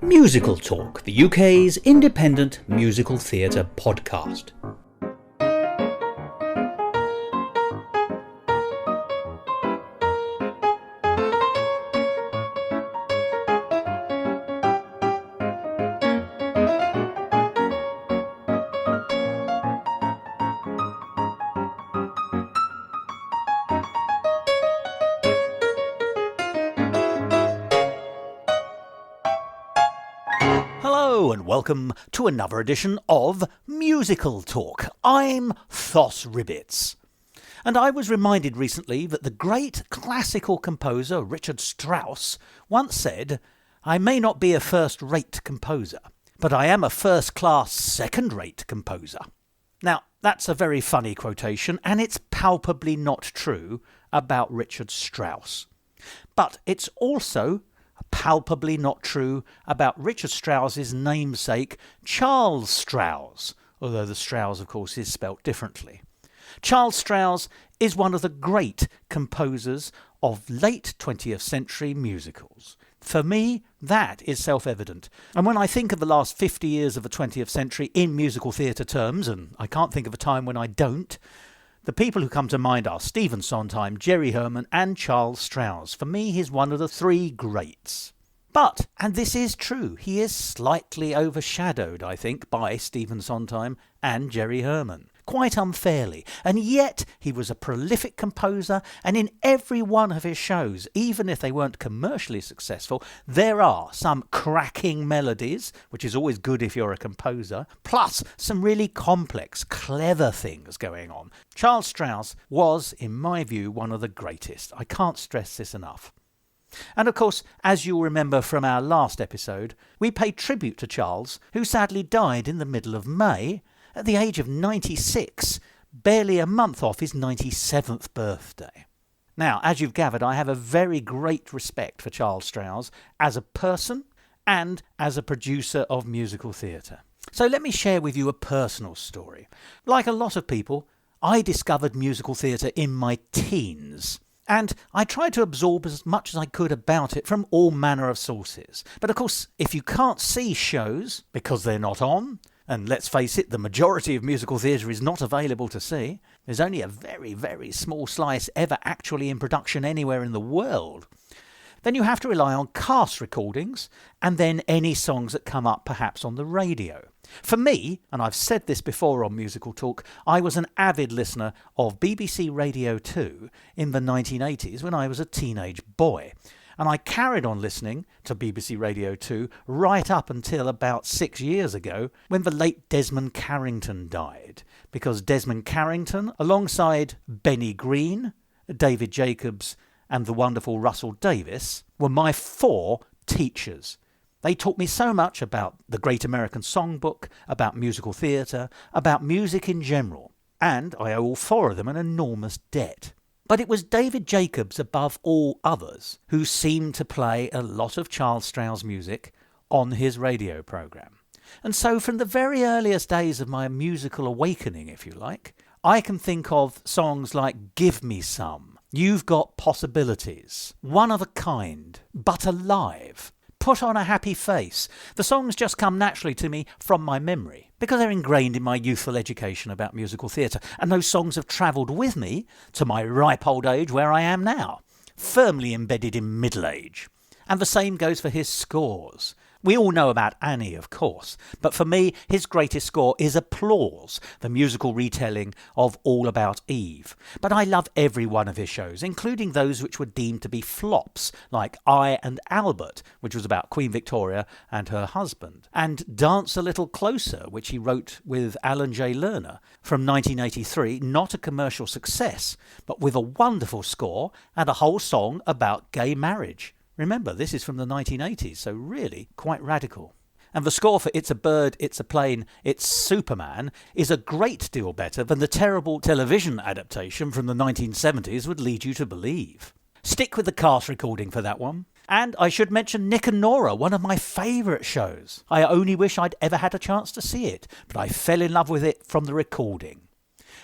Musical Talk, the UK's independent musical theatre podcast. And welcome to another edition of Musical Talk. I'm Thos and I was reminded recently that the great classical composer Richard Strouse once said, "I may not be a first-rate composer, but I am a first-class second-rate composer." Now, that's a very funny quotation, and it's palpably not true about Richard Strouse. But it's also palpably not true about Richard Strauss's namesake, Charles Strouse, although the Strouse, of course, is spelt differently. Charles Strouse is one of the great composers of late 20th century musicals. For me, that is self-evident. And when I think of the last 50 years of the 20th century in musical theatre terms, and I can't think of a time when I don't, the people who come to mind are Stephen Sondheim, Jerry Herman and Charles Strouse. For me, he's one of the three greats. But, and this is true, he is slightly overshadowed, I think, by Stephen Sondheim and Jerry Herman. Quite unfairly. And yet, he was a prolific composer, and in every one of his shows, even if they weren't commercially successful, there are some cracking melodies, which is always good if you're a composer, plus some really complex, clever things going on. Charles Strouse was, in my view, one of the greatest. I can't stress this enough. And of course, as you'll remember from our last episode, we paid tribute to Charles, who sadly died in the middle of May, at the age of 96, barely a month off his 97th birthday. Now, as you've gathered, I have a very great respect for Charles Strouse as a person and as a producer of musical theatre. So let me share with you a personal story. Like a lot of people, I discovered musical theatre in my teens. And I tried to absorb as much as I could about it from all manner of sources. But of course, if you can't see shows because they're not on, and let's face it, the majority of musical theatre is not available to see, there's only a very, very small slice ever actually in production anywhere in the world, then you have to rely on cast recordings and then any songs that come up perhaps on the radio. For me, and I've said this before on Musical Talk, I was an avid listener of BBC Radio 2 in the 1980s when I was a teenage boy. And I carried on listening to BBC Radio 2 right up until about 6 years ago when the late Desmond Carrington died. Because Desmond Carrington, alongside Benny Green, David Jacobs and the wonderful Russell Davies, were my four teachers. They taught me so much about the Great American Songbook, about musical theatre, about music in general, and I owe all four of them an enormous debt. But it was David Jacobs, above all others, who seemed to play a lot of Charles Strouse music on his radio programme. And so from the very earliest days of my musical awakening, if you like, I can think of songs like Give Me Some, You've Got Possibilities, One of a Kind, But Alive, Put on a Happy Face. The songs just come naturally to me from my memory because they're ingrained in my youthful education about musical theatre, and those songs have travelled with me to my ripe old age where I am now, firmly embedded in middle age. And the same goes for his scores. We all know about Annie, of course, but for me, his greatest score is Applause, the musical retelling of All About Eve. But I love every one of his shows, including those which were deemed to be flops, like I and Albert, which was about Queen Victoria and her husband, and Dance a Little Closer, which he wrote with Alan J. Lerner from 1983, not a commercial success, but with a wonderful score and a whole song about gay marriage. Remember, this is from the 1980s, so really quite radical. And the score for It's a Bird, It's a Plane, It's Superman is a great deal better than the terrible television adaptation from the 1970s would lead you to believe. Stick with the cast recording for that one. And I should mention Nick and Nora, one of my favourite shows. I only wish I'd ever had a chance to see it, but I fell in love with it from the recording.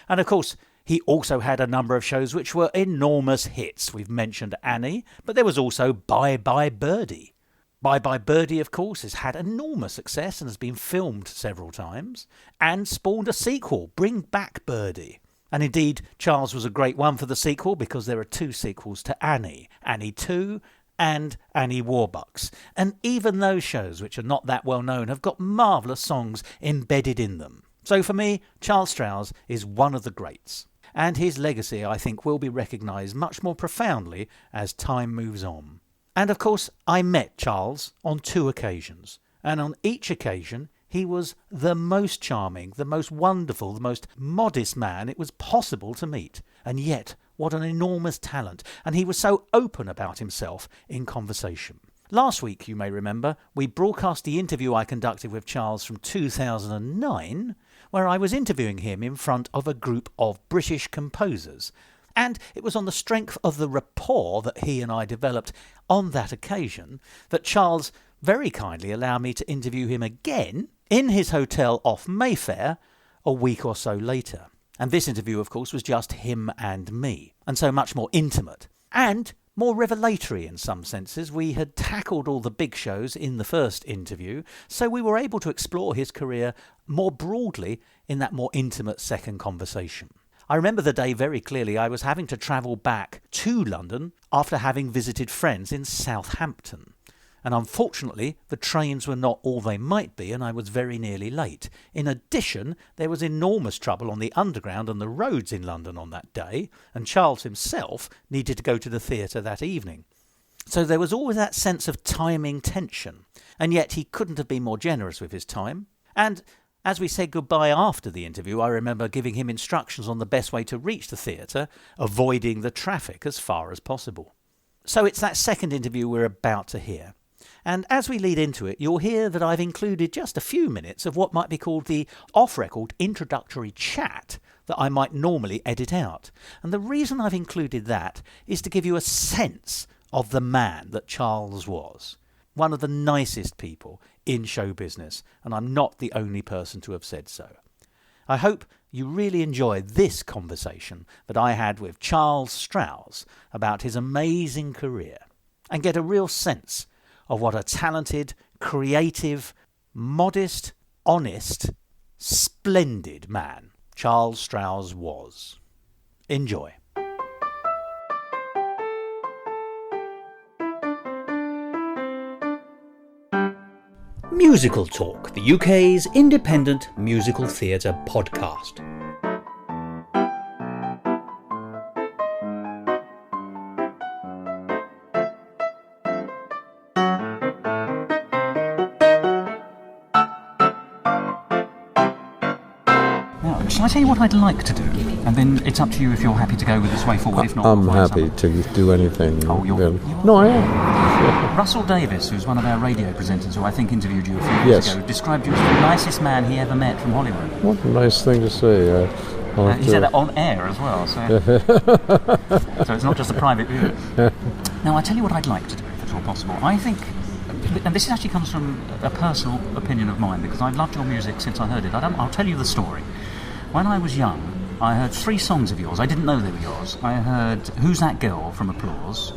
And of course, he also had a number of shows which were enormous hits. We've mentioned Annie, but there was also Bye Birdie. Bye Birdie, of course, has had enormous success and has been filmed several times, and spawned a sequel, Bring Back Birdie. And indeed, Charles was a great one for the sequel, because there are 2 sequels to Annie, Annie 2 and Annie Warbucks. And even those shows, which are not that well known, have got marvellous songs embedded in them. So for me, Charles Strouse is one of the greats. And his legacy, I think, will be recognised much more profoundly as time moves on. And of course, I met Charles on 2 occasions. And on each occasion, he was the most charming, the most wonderful, the most modest man it was possible to meet. And yet, what an enormous talent. And he was so open about himself in conversation. Last week, you may remember, we broadcast the interview I conducted with Charles from 2009, where I was interviewing him in front of a group of British composers. And it was on the strength of the rapport that he and I developed on that occasion that Charles very kindly allowed me to interview him again in his hotel off Mayfair a week or so later. And this interview, of course, was just him and me, and so much more intimate and more revelatory in some senses. We had tackled all the big shows in the first interview, so we were able to explore his career more broadly in that more intimate second conversation. I remember the day very clearly. I was having to travel back to London after having visited friends in Southampton. And unfortunately, the trains were not all they might be, and I was very nearly late. In addition, there was enormous trouble on the underground and the roads in London on that day, and Charles himself needed to go to the theatre that evening. So there was always that sense of timing tension, and yet he couldn't have been more generous with his time. And as we said goodbye after the interview, I remember giving him instructions on the best way to reach the theatre, avoiding the traffic as far as possible. So it's that second interview we're about to hear. And as we lead into it, you'll hear that I've included just a few minutes of what might be called the off-record introductory chat that I might normally edit out. And the reason I've included that is to give you a sense of the man that Charles was. One of the nicest people in show business, and I'm not the only person to have said so. I hope you really enjoy this conversation that I had with Charles Strouse about his amazing career, and get a real sense of what a talented, creative, modest, honest, splendid man Charles Strouse was. Enjoy. Musical Talk, the UK's independent musical theatre podcast. Shall I tell you what I'd like to do? And then it's up to you if you're happy to go with this way forward. If not, I'm happy to do anything. Oh, you're No, I am. Russell Davis, who's one of our radio presenters, who I think interviewed you a few years ago, described you as the nicest man he ever met from Hollywood. What a nice thing to say. He said that on air as well, so so it's not just a private view. Now, I tell you what I'd like to do, if at all possible. I think, and this actually comes from a personal opinion of mine, because I've loved your music since I heard it. I'll tell you the story. When I was young, I heard 3 songs of yours. I didn't know they were yours. I heard Who's That Girl from Applause.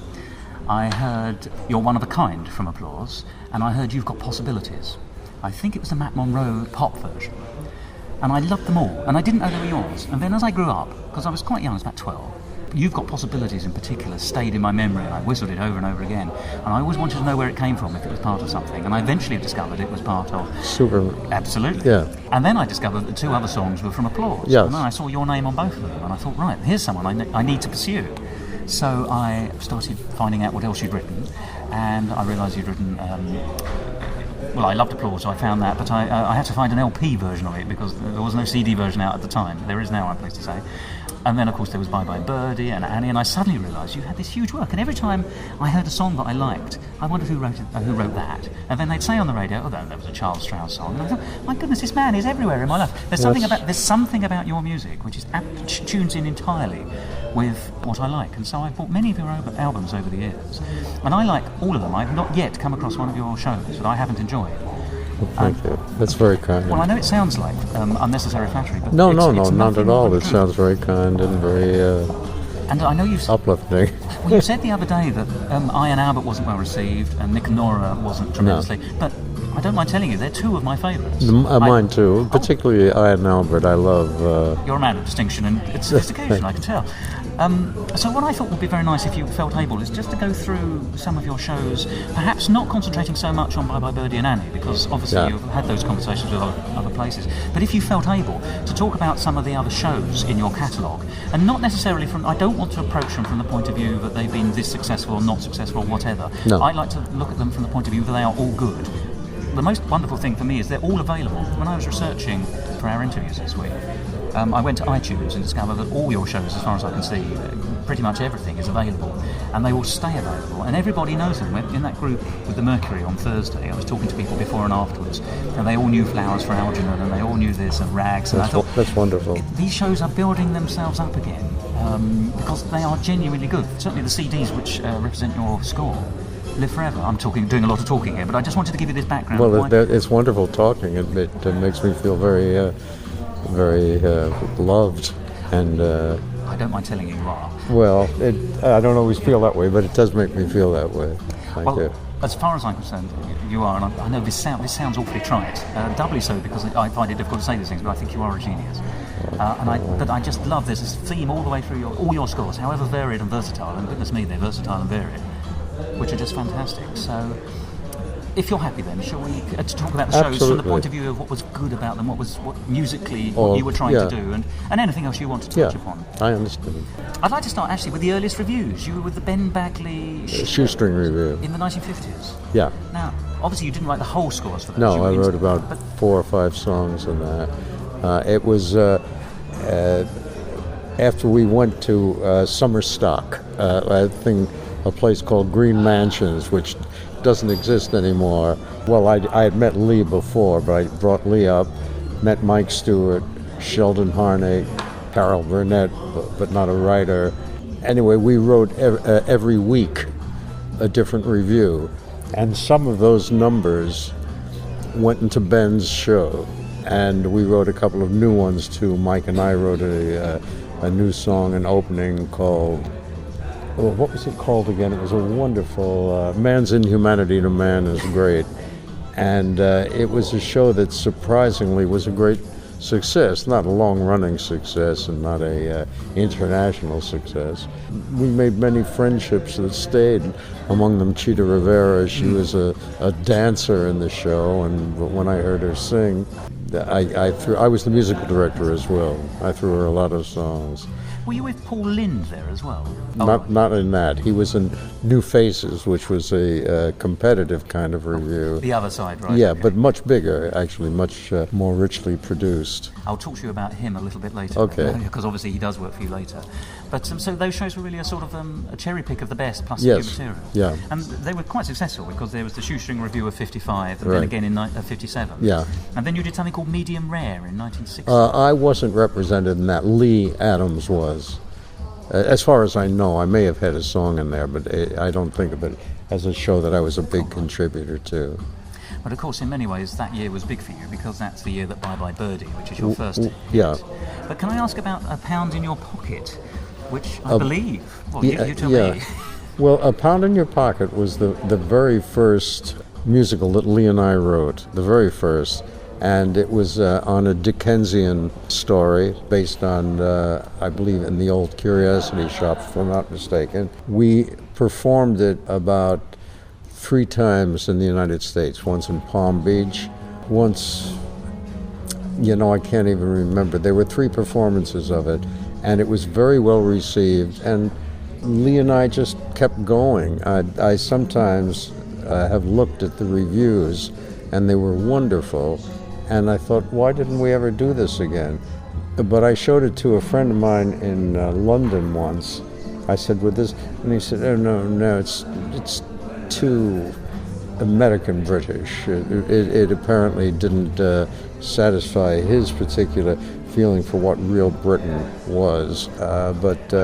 I heard You're One of a Kind from Applause. And I heard You've Got Possibilities. I think it was the Matt Monro pop version. And I loved them all. And I didn't know they were yours. And then as I grew up, because I was quite young, I was about 12, You've Got Possibilities in particular stayed in my memory, and I whistled it over and over again. And I always wanted to know where it came from, if it was part of something. And I eventually discovered it was part of... Super. Absolutely. Yeah. And then I discovered that 2 other songs were from Applause. Yes. And then I saw your name on both of them, and I thought, right, here's someone I need to pursue. So I started finding out what else you'd written, and I realised you'd written... well, I loved Applause, so I found that, but I had to find an LP version of it, because there was no CD version out at the time. There is now, I'm pleased to say. And then, of course, there was Bye Birdie and Annie, and I suddenly realised you had this huge work. And every time I heard a song that I liked, I wondered who wrote that. And then they'd say on the radio, oh, that was a Charles Strouse song. And I thought, my goodness, this man is everywhere in my life. There's something about your music which tunes in entirely with what I like. And so I've bought many of your albums over the years. And I like all of them. I've not yet come across one of your shows that I haven't enjoyed. Thank you. That's very kind. Well, I know it sounds like unnecessary flattery, but No, it's not at all. It sounds very kind and very And I know you uplifting. Well, you said the other day that I and Albert wasn't well received and Nick and Nora wasn't tremendously, but I don't mind telling you, they're two of my favourites. Mine too, particularly I and Albert. I love... You're a man of distinction and sophistication, I can tell. So what I thought would be very nice if you felt able is just to go through some of your shows, perhaps not concentrating so much on Bye Birdie and Annie, because obviously you've had those conversations with other places, but if you felt able to talk about some of the other shows in your catalogue, and not necessarily I don't want to approach them from the point of view that they've been this successful or not successful or whatever. No. I like to look at them from the point of view that they are all good. The most wonderful thing for me is they're all available. When I was researching for our interviews this week, I went to iTunes and discovered that all your shows, as far as I can see, pretty much everything is available, and they will stay available, and everybody knows them. In that group with the Mercury on Thursday, I was talking to people before and afterwards, and they all knew Flowers for Algernon, and they all knew this, and Rags, and I thought, that's wonderful. These shows are building themselves up again, because they are genuinely good. Certainly the CDs which represent your score live forever. I'm doing a lot of talking here, but I just wanted to give you this background. Well, it's wonderful talking. It makes me feel very loved, and I don't mind telling you are. Well, I don't always feel that way, but it does make me feel that way. Thank you. As far as I'm concerned, you are, and I know this sounds awfully trite, doubly so because I find it difficult to say these things, but I think you are a genius. But I just love this theme all the way through all your scores, however varied and versatile, and goodness me, they're versatile and varied, which are just fantastic. So, if you're happy then, shall we talk about the shows from the point of view of what was good about them, what musically you were trying to do, and anything else you want to touch upon? I understand. I'd like to start actually with the earliest reviews. You were with the Ben Bagley Shoestring Review in the 1950s. Yeah. Now, obviously you didn't write the whole scores for that. No, I wrote about 4 or 5 songs in that. It was after we went to Summer Stock, a place called Green Mansions, which doesn't exist anymore. Well, I had met Lee before, but I brought Lee up, met Mike Stewart, Sheldon Harney, Carol Burnett, but not a writer. Anyway, we wrote every week a different review, and some of those numbers went into Ben's show, and we wrote a couple of new ones too. Mike and I wrote a new song, an opening called, what was it called again? It was a wonderful, Man's Inhumanity to Man is Great. And it was a show that surprisingly was a great success, not a long-running success and not a international success. We made many friendships that stayed, among them Chita Rivera. She was a dancer in the show, and when I heard her sing, I was the musical director as well. I threw her a lot of songs. Were you with Paul Lind there as well? Not in that. He was in New Faces, which was a competitive kind of review. The other side, right? Yeah, okay. But much bigger, actually, much more richly produced. I'll talk to you about him a little bit later. Okay. Because obviously he does work for you later. But so those shows were really a sort of a cherry pick of the best plus new material. Yeah. And they were quite successful because there was the Shoestring Review of 55 and then again in 57. Yeah. And then you did something called Medium Rare in 1960. I wasn't represented in that. Lee Adams was. As far as I know, I may have had a song in there, but I don't think of it as a show that I was a big contributor to. But of course, in many ways, that year was big for you because that's the year that Bye Birdie, which is your first hit. Yeah. But can I ask about A Pound in Your Pocket, which I believe... Well, you tell me. Well, A Pound in Your Pocket was the very first musical that Lee and I wrote, the very first. And it was on a Dickensian story based on, I believe, in the old Curiosity Shop, if I'm not mistaken. We performed it about 3 times in the United States, once in Palm Beach, once, I can't even remember. There were 3 performances of it, and it was very well received. And Lee and I just kept going. I sometimes have looked at the reviews, and they were wonderful. And I thought, why didn't we ever do this again? But I showed it to a friend of mine in London once. I said, "With this," and he said, "Oh no, it's too American British." It apparently didn't satisfy his particular feeling for what real Britain was. But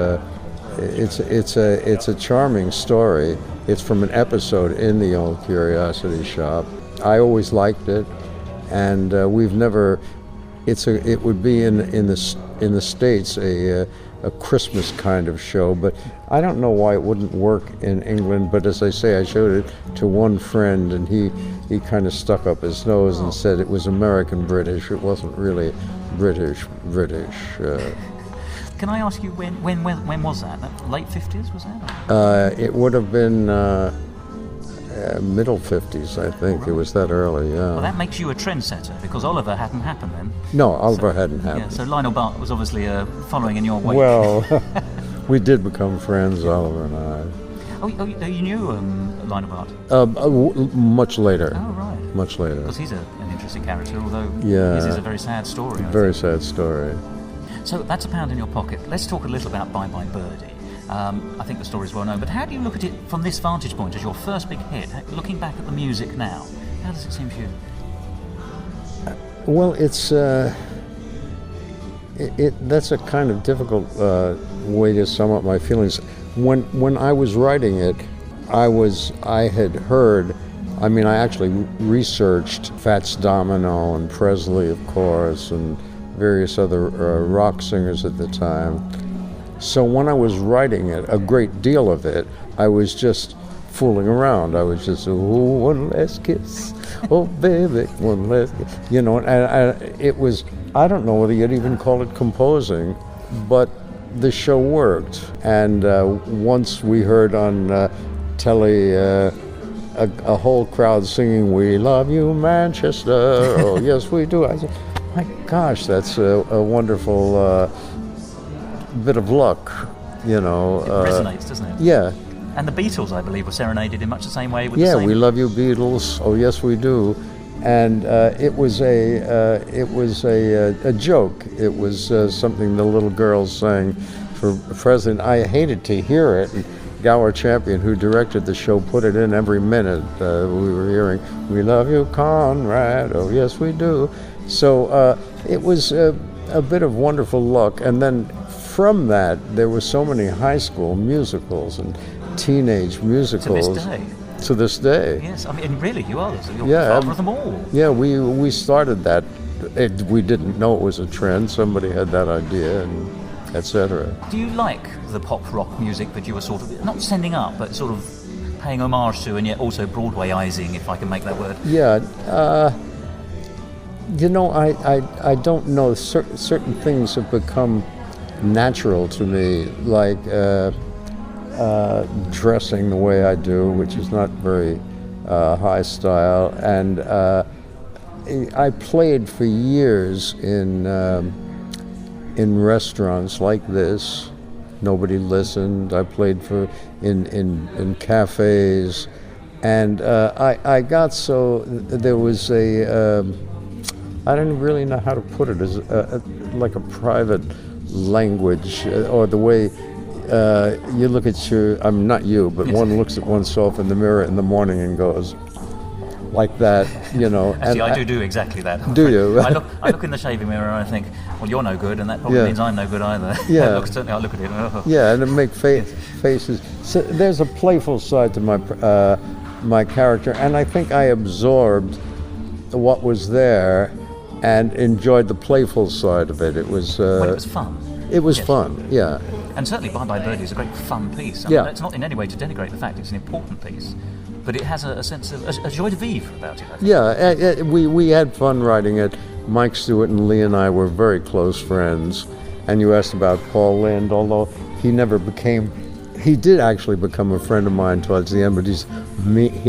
it's a charming story. It's from an episode in the old Curiosity Shop. I always liked it. And we've never. It would be in the States a a Christmas kind of show, but I don't know why it wouldn't work in England. But as I say, I showed it to one friend, and he kind of stuck up his nose and said it was American British. It wasn't really British. Can I ask you when was that? Late 50s, was that? It would have been middle 50s, I think. It was that early, yeah. Well, that makes you a trendsetter, because Oliver hadn't happened then. No, Oliver hadn't happened. Yeah, so Lionel Bart was obviously following in your wake. Well, we did become friends, Oliver and I. Oh, you knew Lionel Bart? Much later. Oh, right. Much later. Because he's an interesting character, although yeah, his is a very sad story. Very sad story. So that's £1 in your pocket. Let's talk a little about Bye Bye Birdie. I think the story is well known, but how do you look at it from this vantage point as your first big hit? Looking back at the music now, how does it seem to you? Well, it's that's a kind of difficult way to sum up my feelings. When I was writing it, I had heard. I mean, I actually researched Fats Domino and Presley, of course, and various other rock singers at the time. So when I was writing it, a great deal of it, I was just fooling around. I was just, oh, one last kiss, oh, baby, one last kiss. You know, and it was, I don't know whether you'd even call it composing, but the show worked. And once we heard on telly a whole crowd singing, "We love you, Manchester," oh, yes, we do. I said, my gosh, that's a wonderful bit of luck, you know. It resonates, doesn't it? Yeah. And the Beatles, I believe, were serenaded in much the same way. With the same... "We love you, Beatles." Oh, yes, we do. And it was a joke. It was something the little girls sang for President. I hated to hear it. And Gower Champion, who directed the show, put it in every minute. We were hearing, "We love you, Conrad." Oh, yes, we do. So it was a bit of wonderful luck. And then from that, there were so many high school musicals and teenage musicals. To this day. To this day. Yes, I mean, really, you're father of them all. Yeah, we started that. We didn't know it was a trend. Somebody had that idea, and etc. Do you like the pop rock music that you were sort of, not sending up, but sort of paying homage to, and yet also Broadwayizing, if I can make that word? Yeah. You know, I don't know. Certain things have become natural to me, like dressing the way I do, which is not very high style. And I played for years in restaurants like this. Nobody listened. I played in cafes, and I got so there was I don't really know how to put it, as like a private language, or the way you look at not you, but one looks at oneself in the mirror in the morning and goes like that, you know. Actually, I do exactly that. Do you? I look in the shaving mirror and I think, well, you're no good, and that probably means I'm no good either. Yeah. Certainly I look at it. Oh. Yeah, and it make faces. So there's a playful side to my character, and I think I absorbed what was there and enjoyed the playful side of it. It was Well, it was fun. It was fun, yeah. And certainly Bye Bye Birdie is a great fun piece. I mean, it's not in any way to denigrate the fact it's an important piece, but it has a sense of a joie de vivre about it, I think. Yeah, we had fun writing it. Mike Stewart and Lee and I were very close friends. And you asked about Paul Lind, although he did actually become a friend of mine towards the end, but he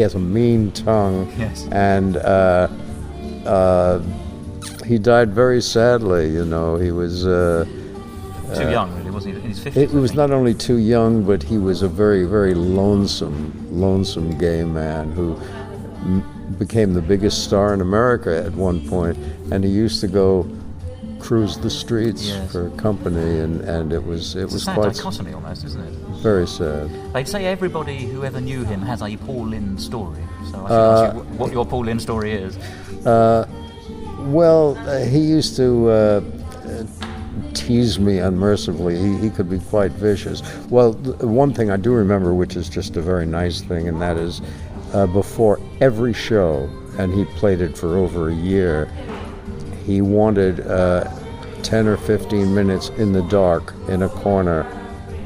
has a mean tongue. Yes. And he died very sadly, you know. He was too young, really, wasn't he? In his 50s. It was not only too young, but he was a very, very lonesome gay man who became the biggest star in America at one point, and he used to go cruise the streets for company, and it was sad quite dichotomy almost, isn't it? Very sad. They'd say everybody who ever knew him has a Paul Lind story. So I should ask you what your Paul Lind story is. Well, he used to tease me unmercifully. He could be quite vicious. Well, one thing I do remember, which is just a very nice thing, and that is before every show, and he played it for over a year, he wanted 10 or 15 minutes in the dark in a corner.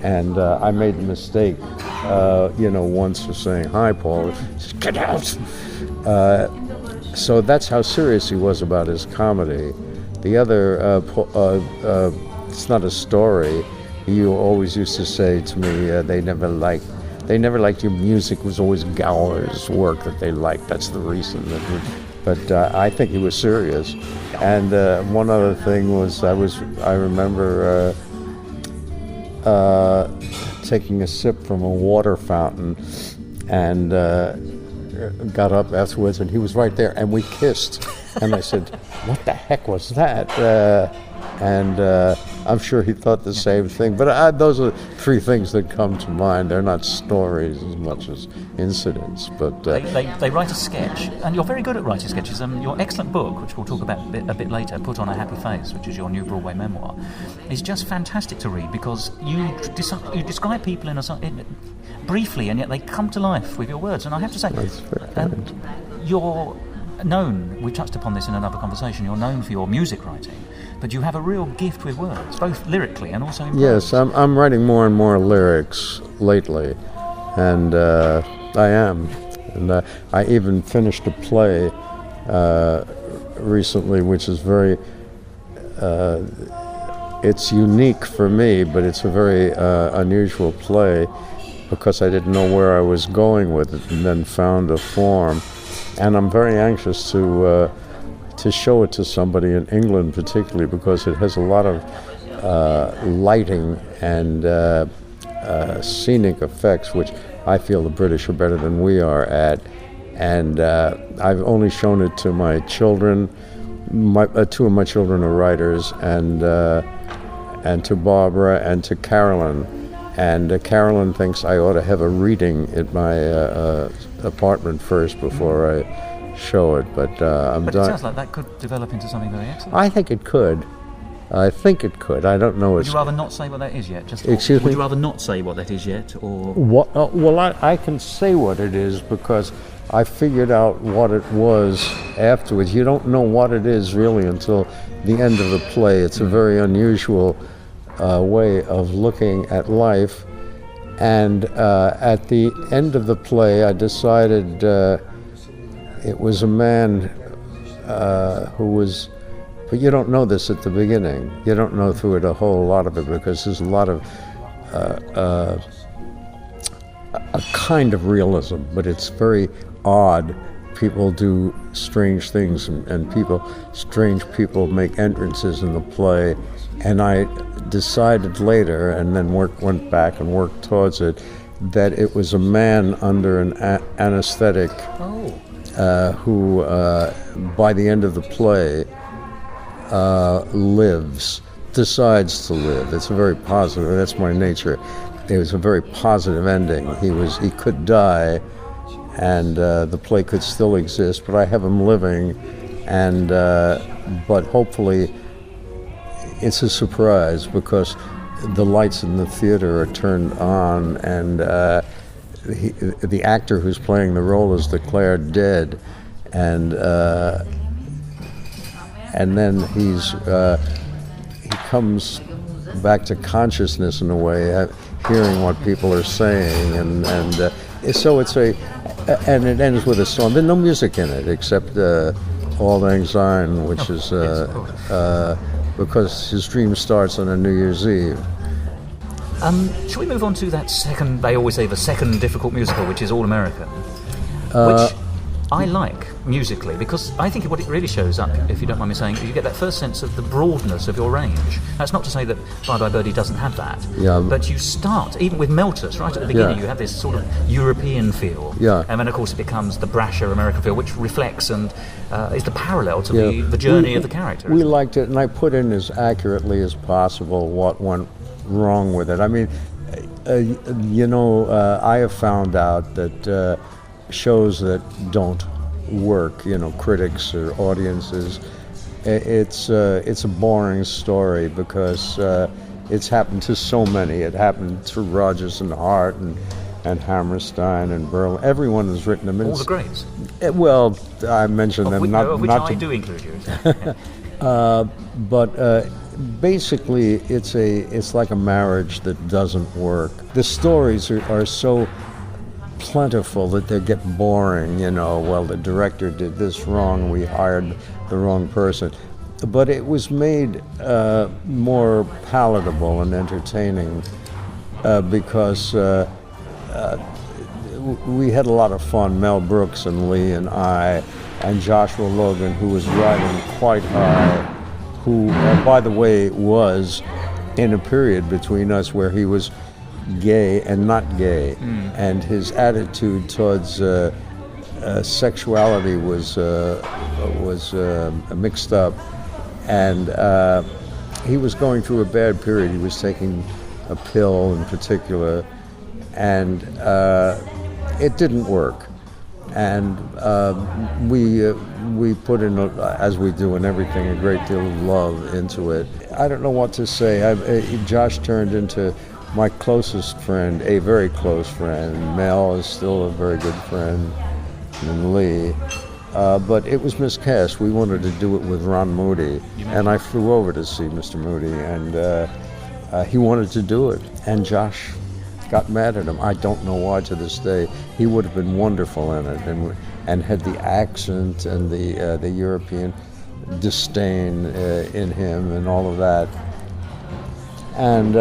And I made the mistake, once of saying, "Hi, Paul," just, "Get out!" So that's how serious he was about his comedy. The other, it's not a story. You always used to say to me, they never liked your music. It was always Gower's work that they liked. That's the reason. But I think he was serious. And one other thing was, I remember taking a sip from a water fountain, and got up afterwards, and he was right there, and we kissed. And I said, "What the heck was that?" And I'm sure he thought the same thing. But those are three things that come to mind. They're not stories as much as incidents. But they write a sketch, and you're very good at writing sketches. Your excellent book, which we'll talk about a bit later, "Put on a Happy Face," which is your new Broadway memoir, is just fantastic to read, because you describe people briefly, and yet they come to life with your words. And I have to say, you're known, we touched upon this in another conversation, you're known for your music writing, but you have a real gift with words, both lyrically and also in prose. Yes, I'm writing more and more lyrics lately, and I am. And I even finished a play recently, which is very, it's unique for me, but it's a very unusual play, because I didn't know where I was going with it, and then found a form. And I'm very anxious to show it to somebody in England, particularly because it has a lot of lighting and scenic effects, which I feel the British are better than we are at. And I've only shown it to my children. Two of my children are writers, and to Barbara and to Carolyn. And Carolyn thinks I ought to have a reading at my apartment first before I show it, but I'm But done. it sounds like that could develop into something very excellent. I think it could. I don't know. Would you rather not say what that is yet? Excuse me? Would you rather not say what that is yet, or? Well, I can say what it is, because I figured out what it was afterwards. You don't know what it is really until the end of the play. It's a very unusual way of looking at life. And at the end of the play, I decided it was a man who was, but you don't know this at the beginning. You don't know through it a whole lot of it, because there's a lot of a kind of realism, but it's very odd. People do strange things, and strange people make entrances in the play. And I decided later, and then went back and worked towards it, that it was a man under an anesthetic who, by the end of the play, decides to live. It's a very positive, that's my nature. It was a very positive ending. He could die, and the play could still exist, but I have him living, and but hopefully it's a surprise, because the lights in the theater are turned on, and the actor who's playing the role is declared dead, and then he comes back to consciousness in a way, hearing what people are saying, and so it's and it ends with a song. There's no music in it except Auld Lang Syne, which is because his dream starts on a New Year's Eve. Shall we move on to that second, they always say the second difficult musical, which is All American, which I like musically, because I think what it really shows up, if you don't mind me saying, you get that first sense of the broadness of your range. That's not to say that Bye Birdie doesn't have that, but you start, even with Meltus, right at the beginning, you have this sort of European feel, and then of course it becomes the brasher American feel, which reflects and is the parallel to the journey of the character. We liked it, and I put in as accurately as possible what went wrong with it. I mean, I have found out that shows that don't work, critics or audiences, it's a boring story, because it's happened to so many. It happened to Rodgers and Hart and Hammerstein and Berlin. Everyone has written them. All the greats. Well, I mentioned them. Which I do include you. But basically, it's like a marriage that doesn't work. The stories are so plentiful that they get boring. Well, the director did this wrong. We hired the wrong person. But it was made more palatable and entertaining because we had a lot of fun. Mel Brooks and Lee and I, and Joshua Logan, who was riding quite high, who, by the way, was in a period between us where he was gay and not gay, and his attitude towards sexuality was mixed up, and he was going through a bad period. He was taking a pill in particular, and it didn't work. And we put in, as we do in everything, a great deal of love into it. I don't know what to say. Josh turned into my closest friend, a very close friend. Mel is still a very good friend, and Lee. But it was miscast. We wanted to do it with Ron Moody, and I flew over to see Mr. Moody, and he wanted to do it. And Josh got mad at him. I don't know why to this day. He would have been wonderful in it, and had the accent and the European disdain in him and all of that. And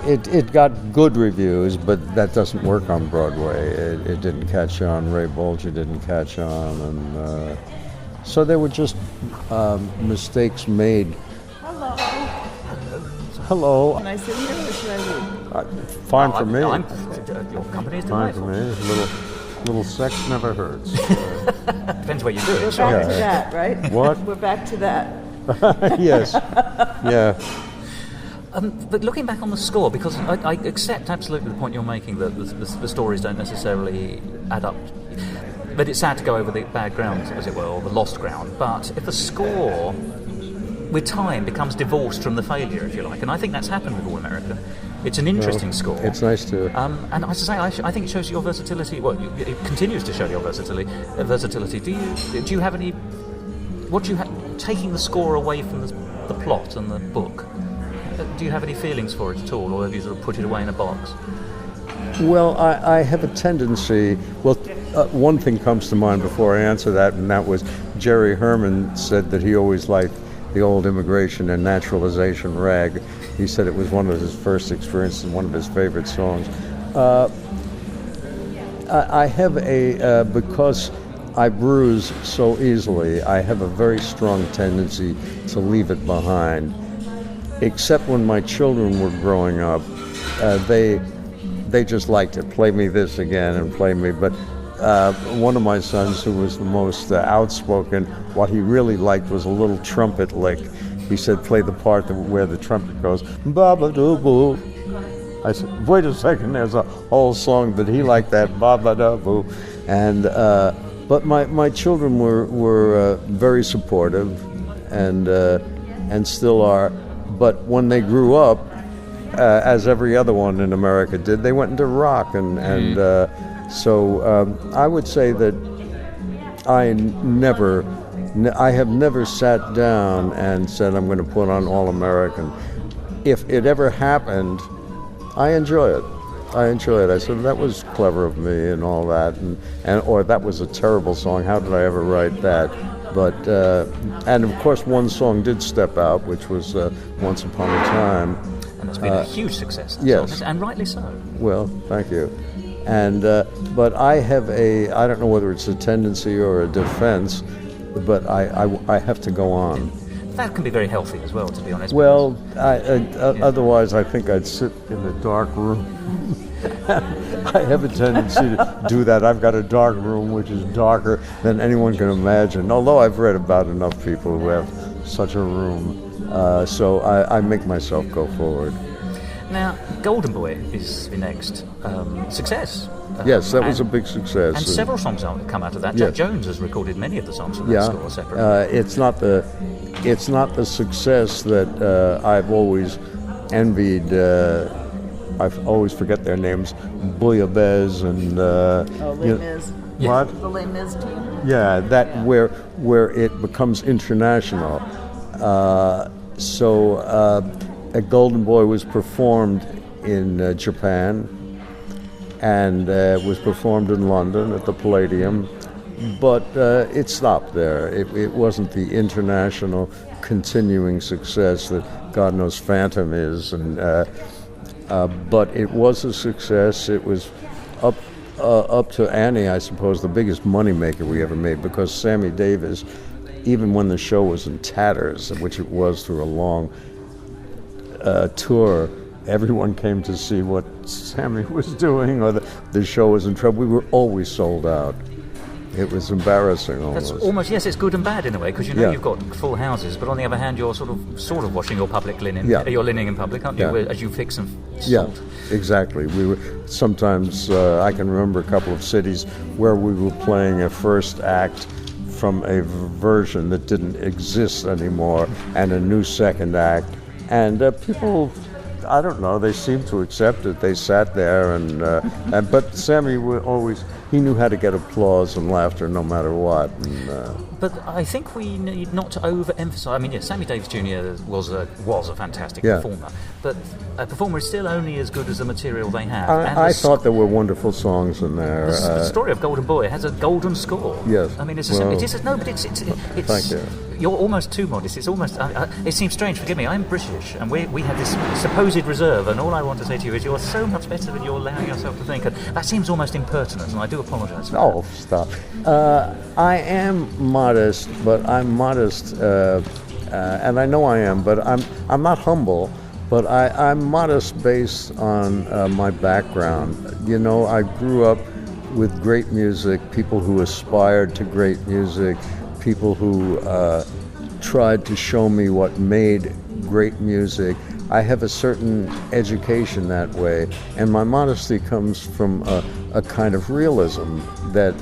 it got good reviews, but that doesn't work on Broadway. It didn't catch on. Ray Bolger didn't catch on, and so there were just mistakes made. Hello. Can I sit here or should I leave? Fine for me. Your company is Fine delightful. for me. Little sex never hurts. Depends where you do it. We're back to that, right? What? We're back to that. Yes. Yeah. But looking back on the score, because I accept absolutely the point you're making that the stories don't necessarily add up. But it's sad to go over the bad ground, as it were, or the lost ground. But if the score, with time, becomes divorced from the failure, if you like, and I think that's happened with All American. It's an interesting score. It's nice to. And as I say, I think it shows your versatility. Well, it continues to show your versatility. Do you have any? What do you have? Taking the score away from the plot and the book. Do you have any feelings for it at all, or have you sort of put it away in a box? Well, I have a tendency. Well, one thing comes to mind before I answer that, and that was Jerry Herman said that he always liked the old immigration and naturalization rag. He said it was one of his first experiences and one of his favorite songs. I have because I bruise so easily, I have a very strong tendency to leave it behind. Except when my children were growing up, they just liked to play me this again and play me. But one of my sons, who was the most outspoken, what he really liked was a little trumpet lick. He said, play the part where the trumpet goes, ba-ba-doo-boo. I said, wait a second, there's a whole song, but he liked that, ba-ba-da-boo. And, but my children were very supportive and still are. But when they grew up, as every other one in America did, they went into rock, and so I would say that I have never sat down and said I'm going to put on All American. If it ever happened, I enjoy it. I said that was clever of me and all that, or that was a terrible song. How did I ever write that? But and of course one song did step out, which was Once Upon a Time. And that's been a huge success. Yes. And rightly so. Well, thank you. And but I have I don't know whether it's a tendency or a defense, but I have to go on. That can be very healthy as well, to be honest. Well, otherwise I think I'd sit in a dark room. I have a tendency to do that. I've got a dark room which is darker than anyone can imagine, although I've read about enough people who have such a room. So I make myself go forward. Now, Golden Boy is the next success. Yes, that was a big success. And several songs have come out of that. Yes. Jack Jones has recorded many of the songs from that score separately. It's not the success that I've always envied. I always forget their names. Bouillabaisse and Les Mis. What? The Les Mis team. Yeah, that where it becomes international. A Golden Boy was performed in Japan, and was performed in London at the Palladium, but it stopped there. It wasn't the international continuing success that God knows Phantom is, and but it was a success. It was up to Annie, I suppose, the biggest moneymaker we ever made, because Sammy Davis, even when the show was in tatters, which it was through a long tour, everyone came to see what Sammy was doing, or the show was in trouble. We were always sold out. It was embarrassing almost. That's almost, yes, it's good and bad in a way, because you've got full houses, but on the other hand, you're sort of washing your public linen. Yeah. You're lining in public, aren't you? As you fix and salt. Yeah, exactly. We were sometimes. I can remember a couple of cities where we were playing a first act from a version that didn't exist anymore, and a new second act, and people, I don't know, they seemed to accept it. They sat there, but Sammy he knew how to get applause and laughter no matter what. But I think we need not to overemphasize. I mean, yes, Sammy Davis Jr. was a fantastic performer, but a performer is still only as good as the material they have. I thought there were wonderful songs in there. The story of Golden Boy has a golden score. Yes. I mean, it's Thank you. You're almost too modest. It's almost. It seems strange. Forgive me. I'm British, and we have this supposed reserve. And all I want to say to you is, you're so much better than you're allowing yourself to think. And that seems almost impertinent, and I do apologise for that. Oh, stop. I am modest, but I'm modest, and I know I am, but I'm not humble. But I'm modest based on my background. You know, I grew up with great music, people who aspired to great music, people who tried to show me what made great music. I have a certain education that way, and my modesty comes from a kind of realism that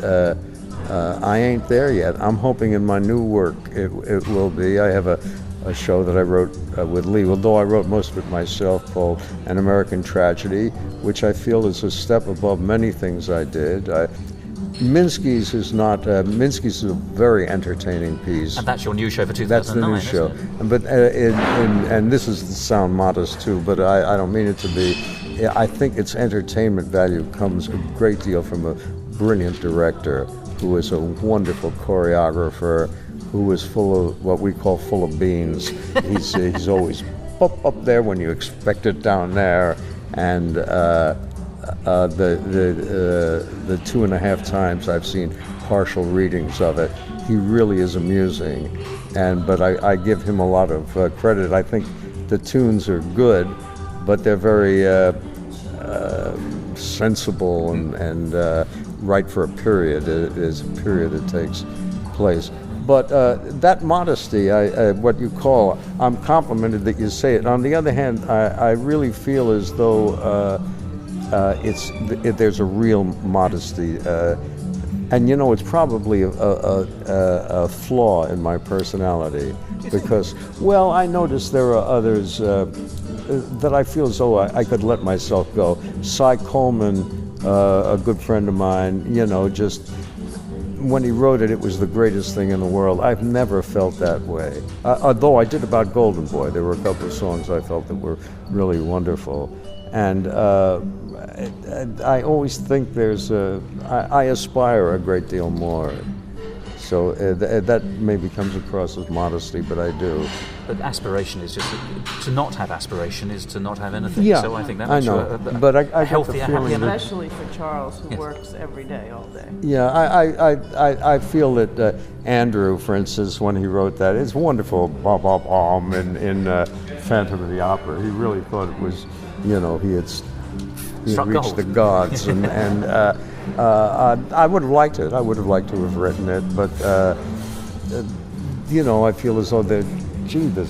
I ain't there yet. I'm hoping in my new work it will be. I have a show that I wrote with Lee, although I wrote most of it myself, called An American Tragedy, which I feel is a step above many things I did. Minsky's is not. Minsky's is a very entertaining piece. And that's your new show for 2009. That's the new show. But and this is to sound modest too, but I don't mean it to be. I think its entertainment value comes a great deal from a brilliant director who is a wonderful choreographer, who is full of what we call full of beans. He's always up there when you expect it down there, and the 2.5 times I've seen partial readings of it, he really is amusing. But I give him a lot of credit. I think the tunes are good, but they're very sensible and right for a period. It is a period that takes place. But that modesty, what you call, I'm complimented that you say it. On the other hand, I really feel as though there's a real modesty, and you know, it's probably a flaw in my personality, because, well, I notice there are others that I feel as though I could let myself go. Cy Coleman, a good friend of mine, you know, just when he wrote it, it was the greatest thing in the world. I've never felt that way. Although I did about Golden Boy. There were a couple of songs I felt that were really wonderful. And I always think I aspire a great deal more. So that maybe comes across as modesty, but I do. But aspiration is just, to not have aspiration is to not have anything. Yeah, so I think that I makes know. you a but I healthy, get the feeling happy, Especially for Charles, who works every day, all day. Yeah, I feel that Andrew, for instance, when he wrote that, it's wonderful, ba-ba-bom, in Phantom of the Opera. He really thought it was, you know, he had reached the gods, and I would have liked it. I would have liked to have written it, but you know, I feel as though there's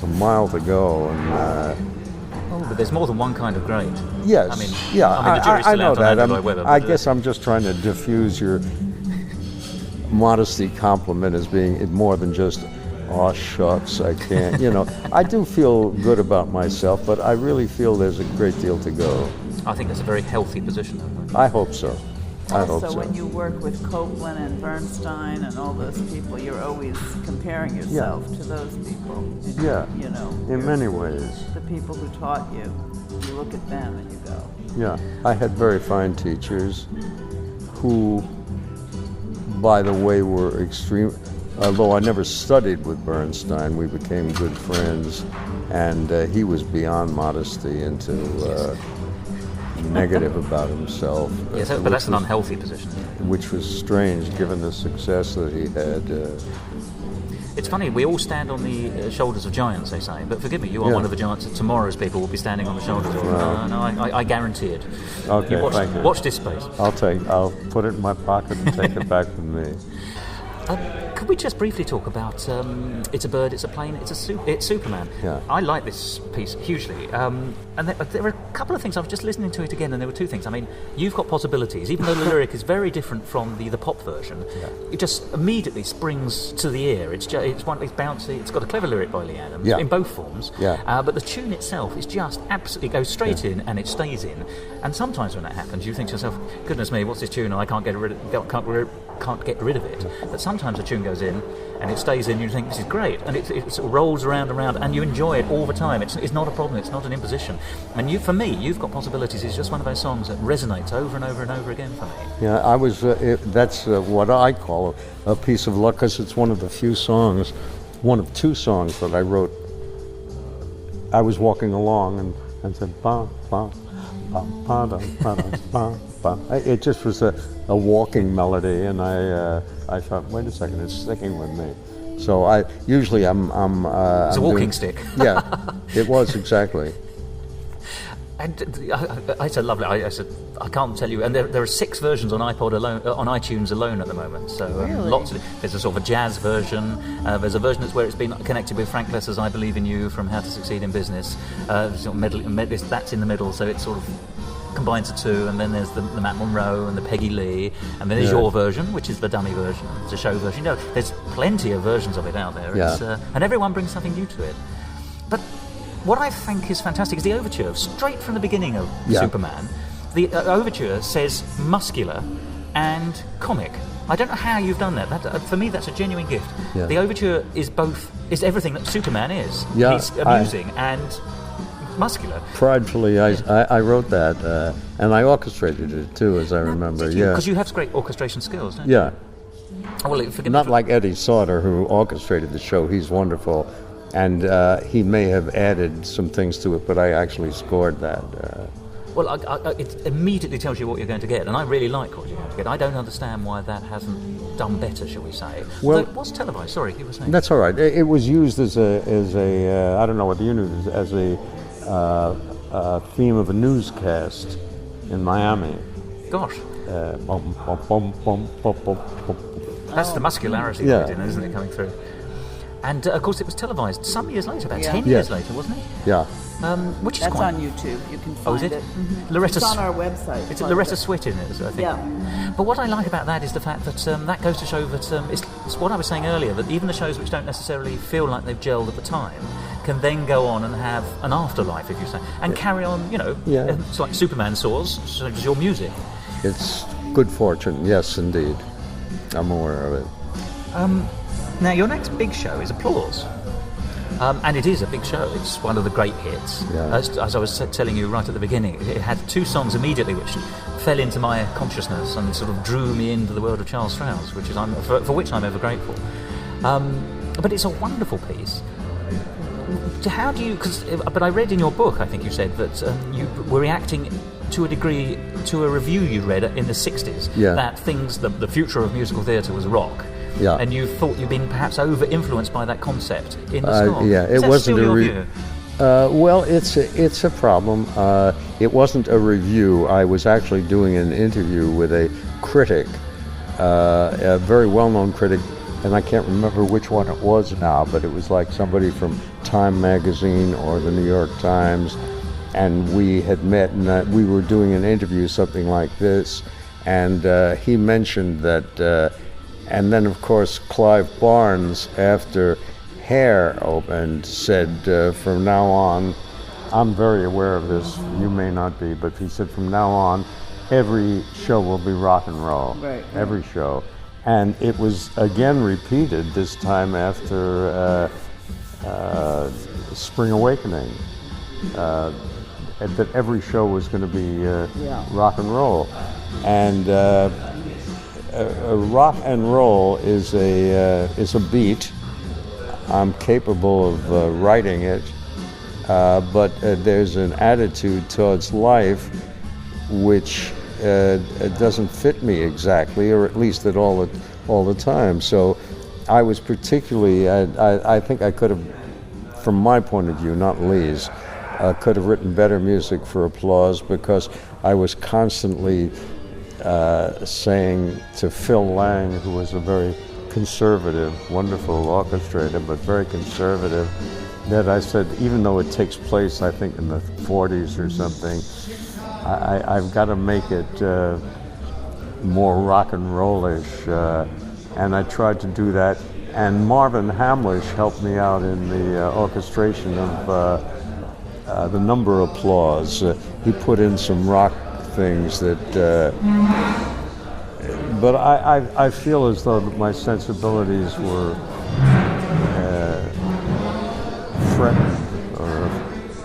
a mile to go, and. But there's more than one kind of great. Yes. I mean, yeah, the jury's I still know out that. on Andrew Lloyd Webber, I guess I'm just trying to diffuse your modesty compliment as being more than just, oh shucks, I can't. You know, I do feel good about myself, but I really feel there's a great deal to go. I think that's a very healthy position. I hope so. I hope So so. when you work with Copland and Bernstein and all those people, you're always comparing yourself to those people. And, Yeah, you know, in many ways. the people who taught you, you look at them and you go. Yeah, I had very fine teachers who, by the way, were extreme. Although I never studied with Bernstein, we became good friends, and he was beyond modesty into negative about himself. Yes, but that's an unhealthy position. Which was strange, given the success that he had. It's funny, we all stand on the shoulders of giants, they say, but forgive me, you are one of the giants that tomorrow's people will be standing on the shoulders of. I guarantee it. Okay, thank you. Watch this space. I'll put it in my pocket and take it back with me. Could we just briefly talk about It's a Bird, It's a Plane, It's Superman? Yeah. I like this piece hugely. And there were a couple of things. I was just listening to it again, and there were two things. I mean, you've got possibilities. Even though the lyric is very different from the pop version, it just immediately springs to the ear. It's bouncy. It's got a clever lyric by Lee Adams in both forms. Yeah. But the tune itself is just absolutely goes straight in, and it stays in. And sometimes when that happens, you think to yourself, "Goodness me, what's this tune? And I can't get rid of it." But sometimes a tune goes in and it stays in, and you think, this is great, and it sort of rolls around, and you enjoy it all the time. It's not a problem, it's not an imposition. And for me, You've Got Possibilities is just one of those songs that resonates over and over and over again for me. Yeah, I was. That's what I call a piece of luck, because it's one of the few songs, one of two songs that I wrote. I was walking along and said, ba, ba, ba, ba, da, ba, da, ba, ba. It just was a walking melody, and I thought, wait a second, it's sticking with me. So I'm it's a walking stick. Yeah, it was exactly. And it's a lovely. I can't tell you. And there are 6 versions on iTunes alone at the moment. So really? Lots of. There's a sort of a jazz version. There's a version that's where it's been connected with Frank Lesser's "I Believe in You" from How to Succeed in Business. Sort of that's in the middle, so it sort of combines the two. And then there's the Matt Monro and the Peggy Lee, and then there's your version, which is the dummy version. It's a show version. There's plenty of versions of it out there. Yeah. And everyone brings something new to it. But what I think is fantastic is the overture. Straight from the beginning of Superman, the overture says muscular and comic. I don't know how you've done that. For me, that's a genuine gift. Yeah. The overture is everything that Superman is. Yeah, He's amusing and muscular. Pridefully, I wrote that, and I orchestrated it too, as I remember. Because you have great orchestration skills, don't you? Yeah. Well, Not like Eddie Sauter, who orchestrated the show. He's wonderful. And he may have added some things to it, but I actually scored that. Well, it immediately tells you what you're going to get, and I really like what you're going to get. I don't understand why that hasn't done better, shall we say. Well, it was televised, sorry, you were saying. That's all right. It was used as a I don't know what the unit is, as a theme of a newscast in Miami. Gosh. Bum, bum, bum, bum, bum, bum, bum. That's the muscularity of it, isn't it, coming through? And, of course, it was televised some years later, about 10 years later, wasn't it? Yeah. Which is That's quite... on YouTube. You can find is it? Mm-hmm. Loretta it's on our website. It's Loretta Swit in it, I think. Yeah. But what I like about that is the fact that that goes to show that it's what I was saying earlier, that even the shows which don't necessarily feel like they've gelled at the time can then go on and have an afterlife, if you say, and carry on, It's like Superman soars, so does your music. It's good fortune, yes, indeed. I'm aware of it. Now, your next big show is Applause. And it is a big show. It's one of the great hits. Yeah. As I was telling you right at the beginning, it had 2 songs immediately which fell into my consciousness and sort of drew me into the world of Charles Strouse, which is for which I'm ever grateful. But it's a wonderful piece. How do you... But I read in your book, I think you said, that you were reacting to a degree to a review you read in the 60s, that the future of musical theatre was rock. Yeah. And you thought you'd been perhaps over-influenced by that concept in the song. Yeah, it wasn't still your view? Well, it's a problem. It wasn't a review. I was actually doing an interview with a critic, a very well-known critic, and I can't remember which one it was now, but it was like somebody from Time magazine or the New York Times, and we had met, and we were doing an interview, something like this, and he mentioned that. And then, of course, Clive Barnes, after Hair opened, said, from now on, I'm very aware of this, you may not be, but he said, from now on, every show will be rock and roll. Right. Every show. And it was again repeated this time after Spring Awakening. That every show was going to be rock and roll. And rock and roll is a beat. I'm capable of writing it, but there's an attitude towards life which doesn't fit me exactly, or at least at all the time. So I was particularly, I think I could have, from my point of view, not Lee's, could have written better music for Applause, because I was constantly saying to Phil Lang, who was a very conservative, wonderful orchestrator, but very conservative, that I said, even though it takes place, I think, in the 40s or something, I've got to make it more rock and rollish, and I tried to do that. And Marvin Hamlish helped me out in the orchestration of the number Applause. He put in some rock things that, but I feel as though my sensibilities were threatened or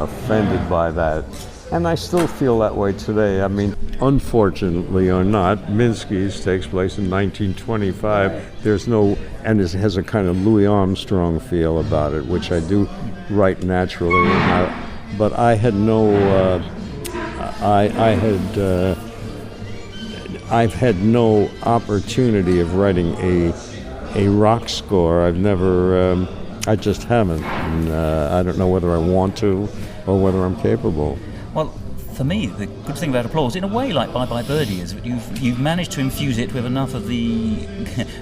offended by that. And I still feel that way today. I mean, unfortunately or not, Minsky's takes place in 1925. There's no, and it has a kind of Louis Armstrong feel about it, which I do write naturally. But I had no, I've had no opportunity of writing a rock score. I've never, I just haven't. And I don't know whether I want to or whether I'm capable. Well, for me, the good thing about Applause, in a way like Bye Birdie, is that you've managed to infuse it with enough of the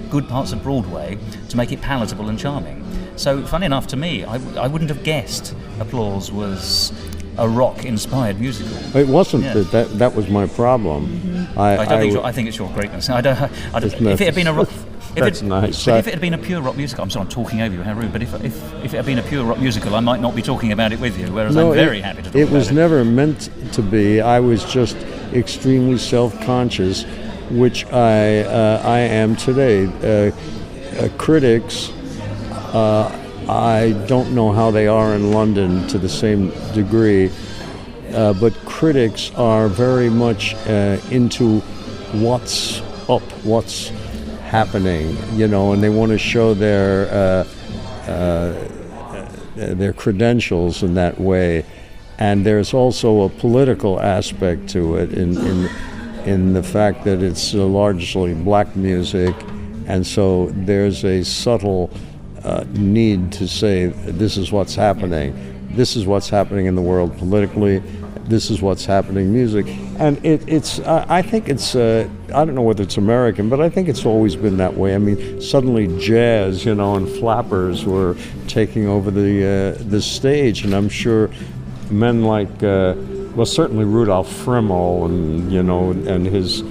good parts of Broadway to make it palatable and charming. So, funny enough, to me, I wouldn't have guessed Applause was a rock-inspired musical. It wasn't. Yeah. That was my problem. Mm-hmm. I think it's your greatness. If it had been a rock... That's nice. But if it had been a pure rock musical, I'm sorry, I'm talking over you, how rude, but if it had been a pure rock musical, I might not be talking about it with you, whereas I'm very happy to talk about it. It was never meant to be. I was just extremely self-conscious, which I am today. Critics, I don't know how they are in London to the same degree, but critics are very much into what's up, what's happening, and they want to show their credentials in that way. And there's also a political aspect to it in the fact that it's largely black music, and so there's a subtle need to say, this is what's happening. This is what's happening in the world politically. This is what's happening in music. And it's I think it's, I don't know whether it's American, but I think it's always been that way. I mean, suddenly jazz, and flappers were taking over the stage, and I'm sure men like, certainly Rudolf Frimmel and his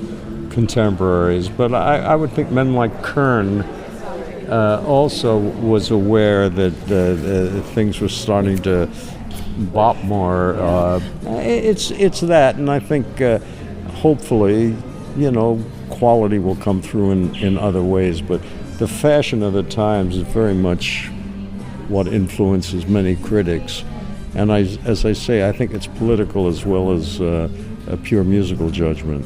contemporaries, but I would think men like Kern also was aware that things were starting to bop more. It's that, and I think hopefully, quality will come through in other ways. But the fashion of the times is very much what influences many critics. And as I say, I think it's political as well as a pure musical judgment.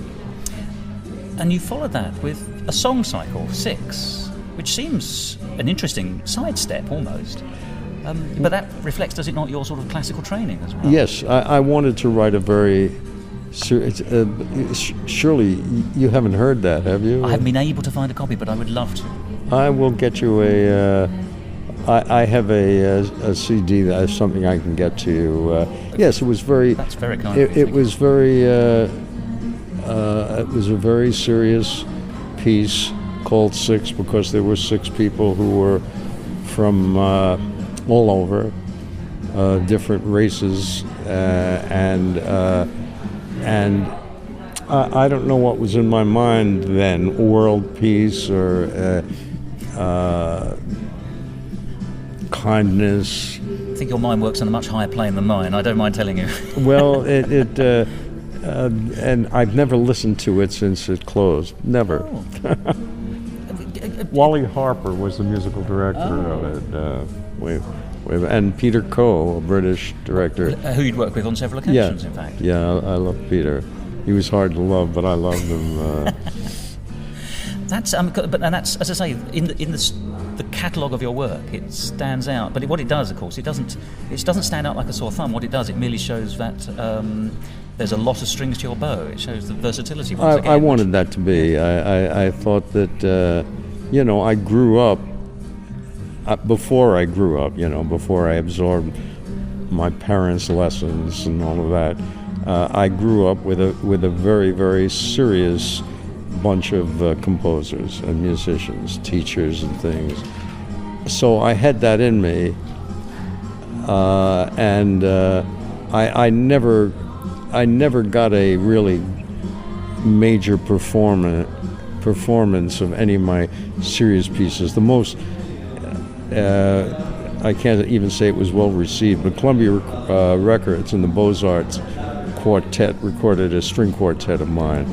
And you followed that with a song cycle, 6, which seems an interesting sidestep almost. But that reflects, does it not, your sort of classical training as well? Yes, I wanted to write a very... surely you haven't heard that, have you? I haven't been able to find a copy, but I would love to. I will get you I have a CD that is something I can get to you. Yes, it was very... That's very kind. It was very... it was a very serious piece called 6 because there were 6 people who were from all over, different races, and I don't know what was in my mind then, world peace or kindness. I think your mind works on a much higher plane than mine. I don't mind telling you. Well, and I've never listened to it since it closed. Never. Oh. Wally Harper was the musical director of it. And Peter Coe, a British director. Who you'd worked with on several occasions, in fact. Yeah, I love Peter. He was hard to love, but I loved him. That's that's, as I say, in the catalogue of your work, it stands out. But what it does, of course, it doesn't stand out like a sore thumb. What it does, it merely shows that there's a lot of strings to your bow. It shows the versatility. Once again, I wanted that to be. I thought that I grew up. Before I grew up, before I absorbed my parents' lessons and all of that, I grew up with a very, very serious bunch of composers and musicians, teachers and things. So I had that in me, and I never got a really major performance of any of my serious pieces. The most I can't even say it was well received, but Columbia Records and the Beaux-Arts Quartet recorded a string quartet of mine.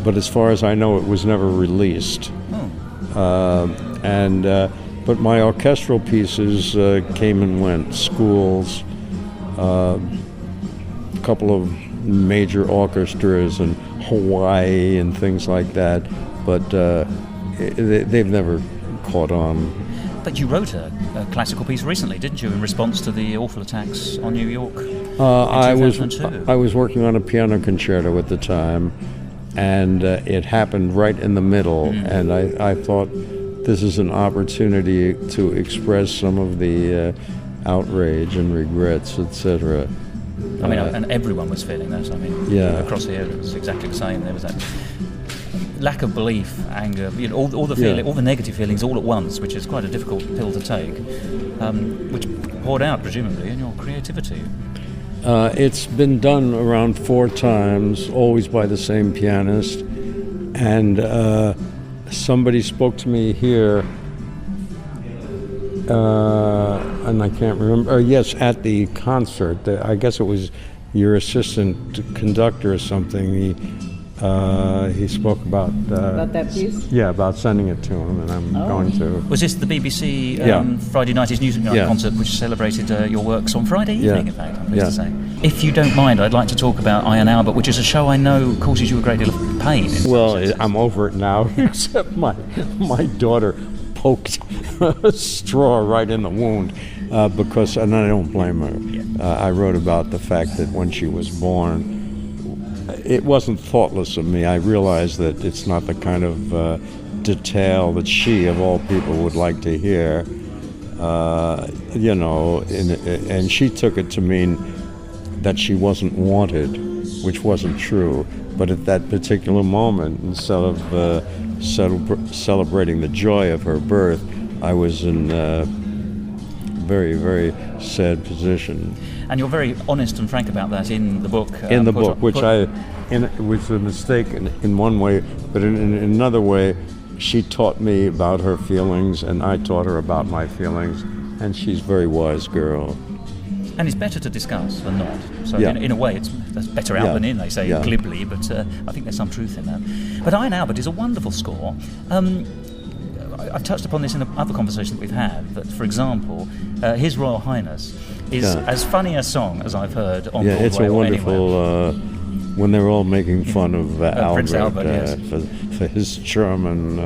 But as far as I know, it was never released. But my orchestral pieces came and went. Schools, a couple of major orchestras in Hawaii and things like that. But they've never caught on. But you wrote a classical piece recently, didn't you, in response to the awful attacks on New York in 2002? I was working on a piano concerto at the time, and it happened right in the middle, and I thought this is an opportunity to express some of the outrage and regrets, etc. I mean, and everyone was feeling that. I mean, across here it was exactly the same. There was that lack of belief, anger, all the negative feelings all at once, which is quite a difficult pill to take, which poured out presumably in your creativity. It's been done around 4 times, always by the same pianist, and somebody spoke to me here, and I can't remember. Yes, at the concert. I guess it was your assistant conductor or something. He spoke about that piece? Yeah, about sending it to him, and I'm going to. Was this the BBC Friday Night is Music Night concert, which celebrated your works on Friday evening, in fact, I'm pleased to say? If you don't mind, I'd like to talk about Iron Albert, which is a show I know causes you a great deal of pain. Well, I'm over it now, except my daughter poked a straw right in the wound, because, and I don't blame her. I wrote about the fact that when she was born, it wasn't thoughtless of me. I realized that it's not the kind of detail that she, of all people, would like to hear. And she took it to mean that she wasn't wanted, which wasn't true. But at that particular moment, instead of celebrating the joy of her birth, I was in a very, very sad position. And you're very honest and frank about that in the book. Which was a mistake in one way, but in another way, she taught me about her feelings, and I taught her about my feelings, and she's a very wise girl. And it's better to discuss than not. So in a way, that's better out than in, they say glibly, but I think there's some truth in that. But Iron Albert is a wonderful score. I've touched upon this in the other conversations that we've had, that, for example, His Royal Highness is as funny a song as I've heard on Broadway it's a wonderful, or anywhere. When they were all making fun of Prince Albert, yes. for his German...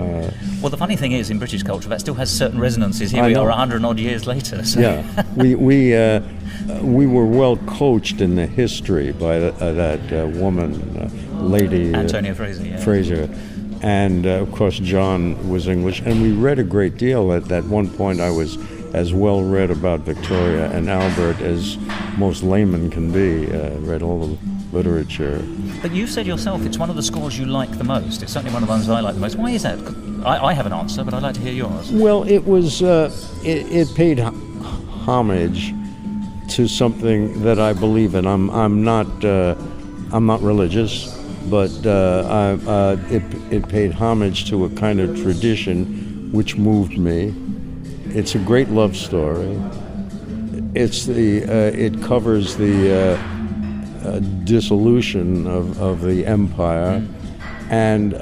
Well, the funny thing is, in British culture, that still has certain resonances. Here we are 100 odd years later. So. Yeah, we were well coached in the history by that woman, Lady... Antonia Fraser, yeah. Fraser. And, of course, John was English. And we read a great deal. At one point, I was as well read about Victoria and Albert as most laymen can be. Read all the literature. But you said yourself it's one of the scores you like the most. It's certainly one of the ones I like the most. Why is that? I have an answer, but I'd like to hear yours. Well, it was it paid homage to something that I believe in. I'm not religious, but it paid homage to a kind of tradition which moved me. It's a great love story. It covers the dissolution of the empire. And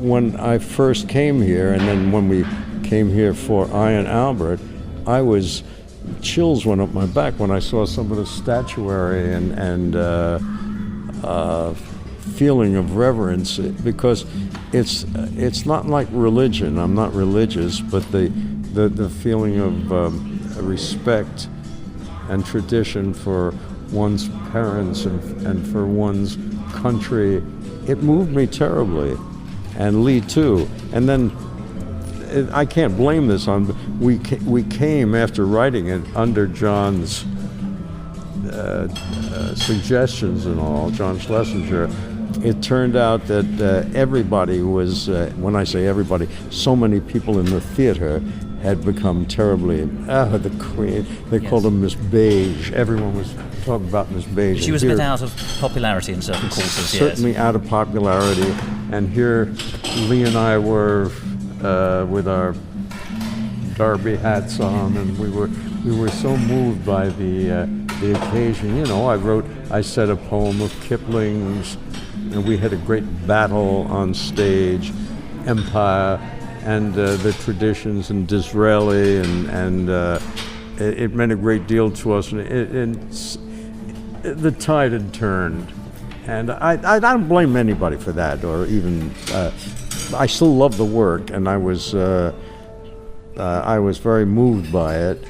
when I first came here, and then when we came here for Iron Albert, chills went up my back when I saw some of the statuary and feeling of reverence, because it's not like religion. I'm not religious, but the feeling of respect and tradition for one's parents and for one's country, it moved me terribly, and Lee too. And then I can't blame this on. We came after writing it under John's suggestions and all, John Schlesinger. It turned out that everybody was, when I say everybody, so many people in the theater had become terribly, the Queen, they called her Miss Beige. Everyone was talking about Miss Beige. She was a bit out of popularity in certain quarters, certainly out of popularity. And here Lee and I were with our derby hats on, and we were so moved by the occasion. You know, I said a poem of Kipling's, and we had a great battle on stage, Empire, and the traditions, and Disraeli, and it meant a great deal to us. And the tide had turned, and I don't blame anybody for that, or even. I still love the work, and I was very moved by it.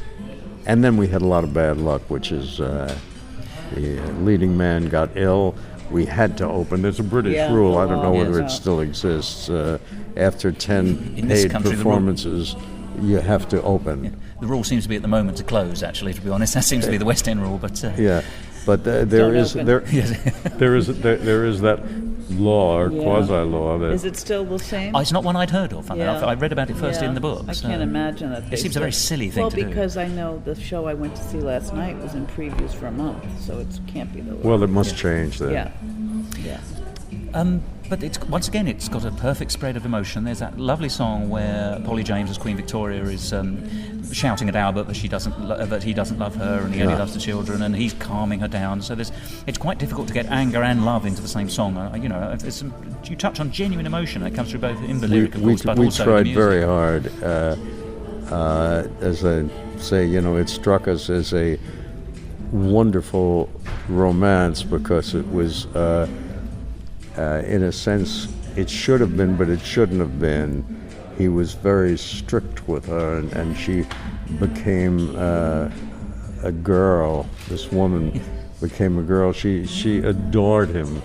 And then we had a lot of bad luck, which is the leading man got ill. We had to open. There's a British rule. I don't know whether it still exists. After 10 paid performances, you have to open. Yeah. The rule seems to be at the moment to close, actually, to be honest. That seems to be the West End rule. But yeah, but there is that law or quasi-law. Is it still the same? It's not one I'd heard of. I read about it first in the book. I can't imagine that. It seems a very silly thing to do. Well, because I know the show I went to see last night was in previews for a month, so it can't be the law. Well, it must change then. Yeah. But once again, it's got a perfect spread of emotion. There's that lovely song where Polly James as Queen Victoria is shouting at Albert that he doesn't love her, and he only loves the children, and he's calming her down. So it's quite difficult to get anger and love into the same song. You touch on genuine emotion. It comes through both in the lyric, of course, but also in the music. We tried very hard. As I say, it struck us as a wonderful romance because it was. In a sense, it should have been, but it shouldn't have been. He was very strict with her, and she became a girl. This woman became a girl. She adored him,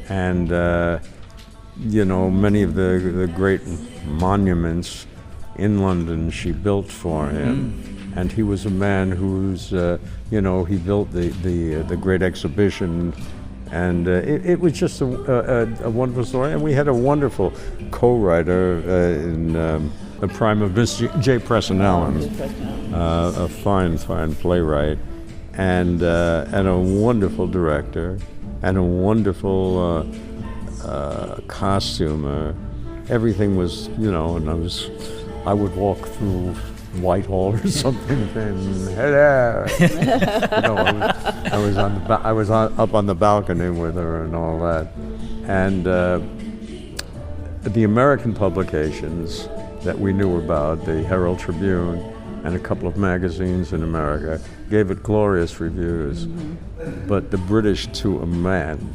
and many of the great monuments in London she built for him. And he was a man who's, he built the great exhibition. And it was just a wonderful story. And we had a wonderful co-writer in the prime of Miss J. Preston Allen, a fine playwright, and a wonderful director, and a wonderful costumer. Everything was, and I would walk through Whitehall or something, and hello. I was up on the balcony with her and all that. And the American publications that we knew about, the Herald Tribune and a couple of magazines in America, gave it glorious reviews. But the British, to a man,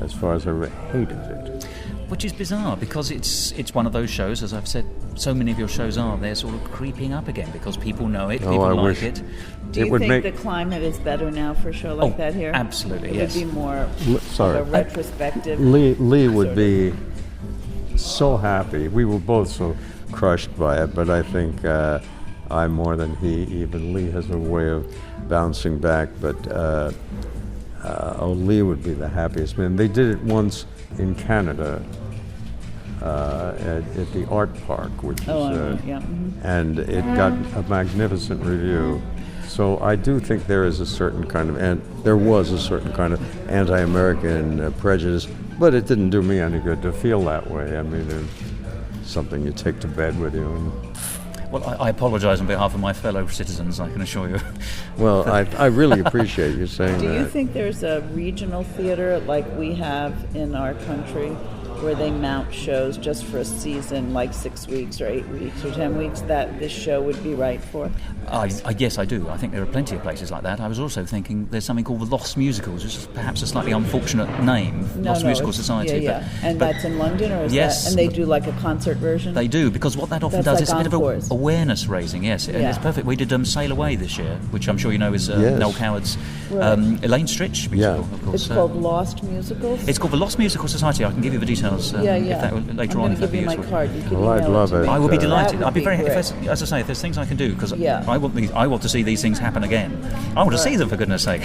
as far as I read, hated it. Which is bizarre, because it's one of those shows, as I've said, so many of your shows are, they're sort of creeping up again because people know it, people like it. Do you think the climate is better now for a show like that here? Absolutely, yes. It would be more of a retrospective. Lee would be so happy. We were both so crushed by it, but I think I more than he, even Lee has a way of bouncing back, but Lee would be the happiest man. They did it once in Canada at the Art Park, which and it got a magnificent review. So I do think there was a certain kind of anti-American prejudice, but it didn't do me any good to feel that way. I mean, it's something you take to bed with you. Well, I apologise on behalf of my fellow citizens, I can assure you. Well, I really appreciate you saying Do that. you think there's a regional theater like we have in our country where they mount shows just for a season, like 6 weeks or 8 weeks or 10 weeks, that this show would be right for? Yes, I do. I think there are plenty of places like that. I was also thinking there's something called the Lost Musicals, which is perhaps a slightly unfortunate name, Lost Musical Society. Yeah. And that's in London, or is yes, that? And they do like a concert version? They do, because what that often does is a bit of awareness raising, yes. And it's perfect. We did Sail Away this year, which I'm sure you know is Noel Coward's Elaine Stritch musical, of course. It's called Lost Musicals? It's called the Lost Musical Society. I can give you the details if that, later on. I'm going to give you my card. You can I'd love it. I will be delighted. I'd be very, as I say, if there's things I can do, because I want to see these things happen again. I want to see them, for goodness sake.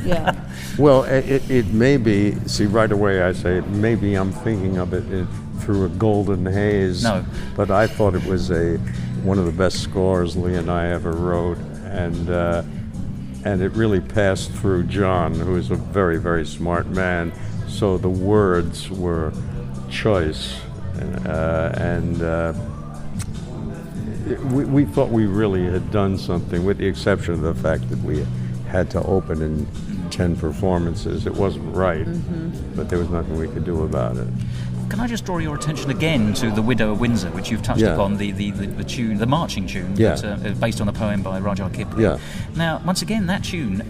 Yeah. Well, it may be, see, right away I say, maybe I'm thinking of it through a golden haze. No. But I thought it was one of the best scores Lee and I ever wrote. And it really passed through John, who is a very, very smart man. So the words were choice. We thought we really had done something, with the exception of the fact that we had to open in 10 performances. It wasn't right, but there was nothing we could do about it. Can I just draw your attention again to The Widow of Windsor, which you've touched upon, the tune, the marching tune, based on a poem by Rudyard Kipling. Yeah. Now, once again, that tune,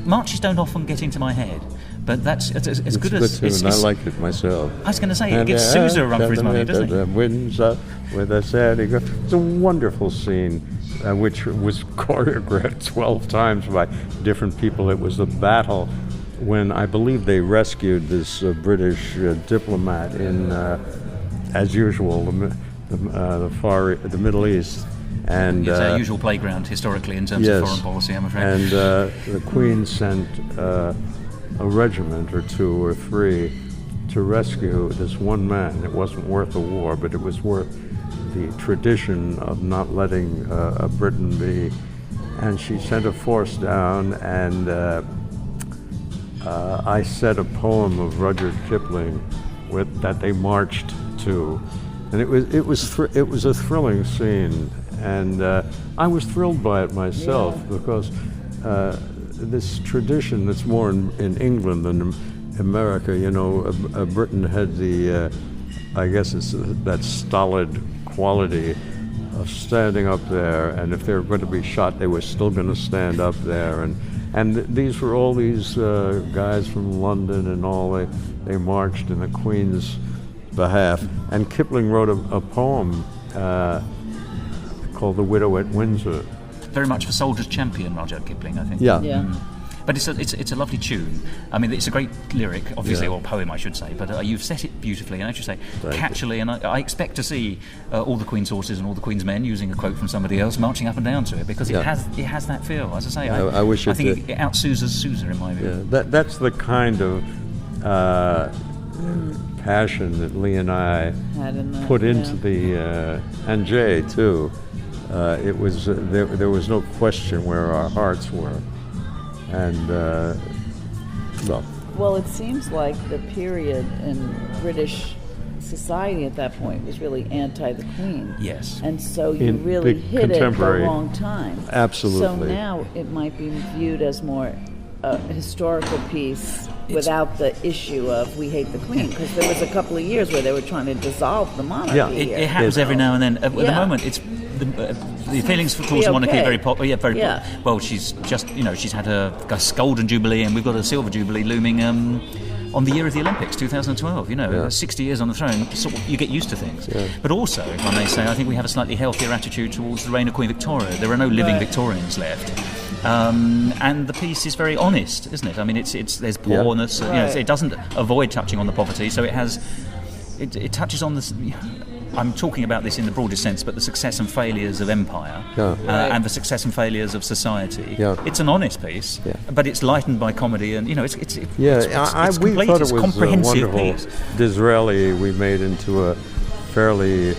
marches don't often get into my head, but it's good as... It's a good tune, I like it myself. I was going to say, it gives Sousa a run for his money, doesn't it? Windsor with a sad ego. It's a wonderful scene, which was choreographed 12 times by different people. It was the battle when I believe they rescued this British diplomat in, as usual, the Middle East. And it's our usual playground historically in terms of foreign policy, I'm afraid. And the Queen sent a regiment or 2 or 3 to rescue this one man. It wasn't worth a war, but it was worth the tradition of not letting a Briton be. And she sent a force down, and I said a poem of Rudyard Kipling that they marched to, and it was a thrilling scene, and I was thrilled by it myself because this tradition that's more in England than America. You know, Britain had I guess it's that stolid quality of standing up there, and if they were going to be shot, they were still going to stand up there, and these were all these guys from London and all. They marched in the Queen's behalf. And Kipling wrote a poem called The Widow at Windsor. Very much for soldier's champion, Rudyard Kipling, I think. Yeah. But it's a lovely tune. I mean, it's a great lyric, obviously, or poem, I should say. But you've set it beautifully, and as you say, catchily. And I expect to see all the Queen's horses and all the Queen's men, using a quote from somebody else, marching up and down to it, because it has that feel. As I say, I think it out-Sousa's Sousa in my view. Yeah, that's the kind of passion that Lee and I put into the and Jay too. It was there was no question where our hearts were. And, well, it seems like the period in British society at that point was really anti the Queen. Yes. And so you really hit it for a long time. Absolutely. So now it might be viewed as more a historical piece without the issue of we hate the Queen, because there was a couple of years where they were trying to dissolve the monarchy. Yeah, it happens every now and then. At the moment, it's the feelings towards the monarchy are very popular. Yeah, very popular. Well, she's just, she's had her Golden Jubilee, and we've got a Silver Jubilee looming on the year of the Olympics, 2012. 60 years on the throne, you get used to things. Yeah. But also, if I may say, I think we have a slightly healthier attitude towards the reign of Queen Victoria. There are no living Victorians left. And the piece is very honest, isn't it? I mean, there's poorness. It doesn't avoid touching on the poverty, so it touches on this. I'm talking about this in the broadest sense, but the success and failures of empire and the success and failures of society. Yeah. It's an honest piece, but it's lightened by comedy, and it's we complete. thought It's it was comprehensive wonderful. piece. Disraeli we made into a fairly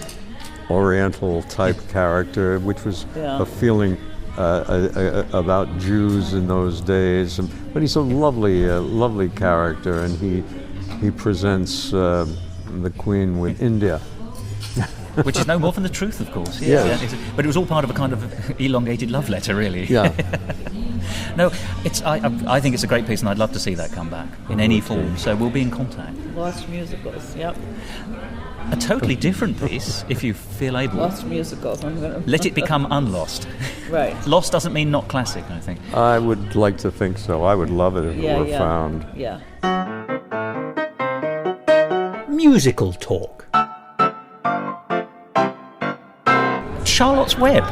Oriental type character, which was a feeling about Jews in those days. But he's a lovely character, and he presents the Queen with India. Which is no more than the truth, of course. Yes. Yeah, but it was all part of a kind of elongated love letter, really. Yeah. No, I think it's a great piece, and I'd love to see that come back in any form. So we'll be in contact. Lost musicals, yep. A totally different piece, if you feel able. Lost musicals. I'm gonna Let it become unlost. Right. Lost doesn't mean not classic, I think. I would like to think so. I would love it if it were found. Yeah. Musical Talk. Charlotte's Web,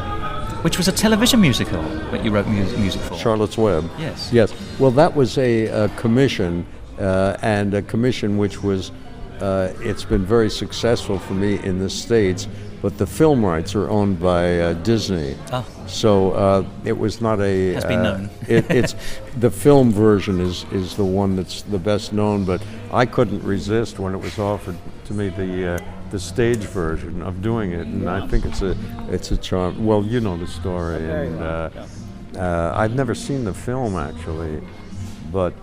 which was a television musical that you wrote music for. Charlotte's Web. Yes. Yes. Well, that was a commission, and a commission which was, it's been very successful for me in the States, but the film rights are owned by Disney. Oh. So it was not a... Has been known. It's the film version is the one that's the best known, but I couldn't resist when it was offered to me the stage version of doing it, and I think it's a charm. Well, you know the story, and I've never seen the film actually, but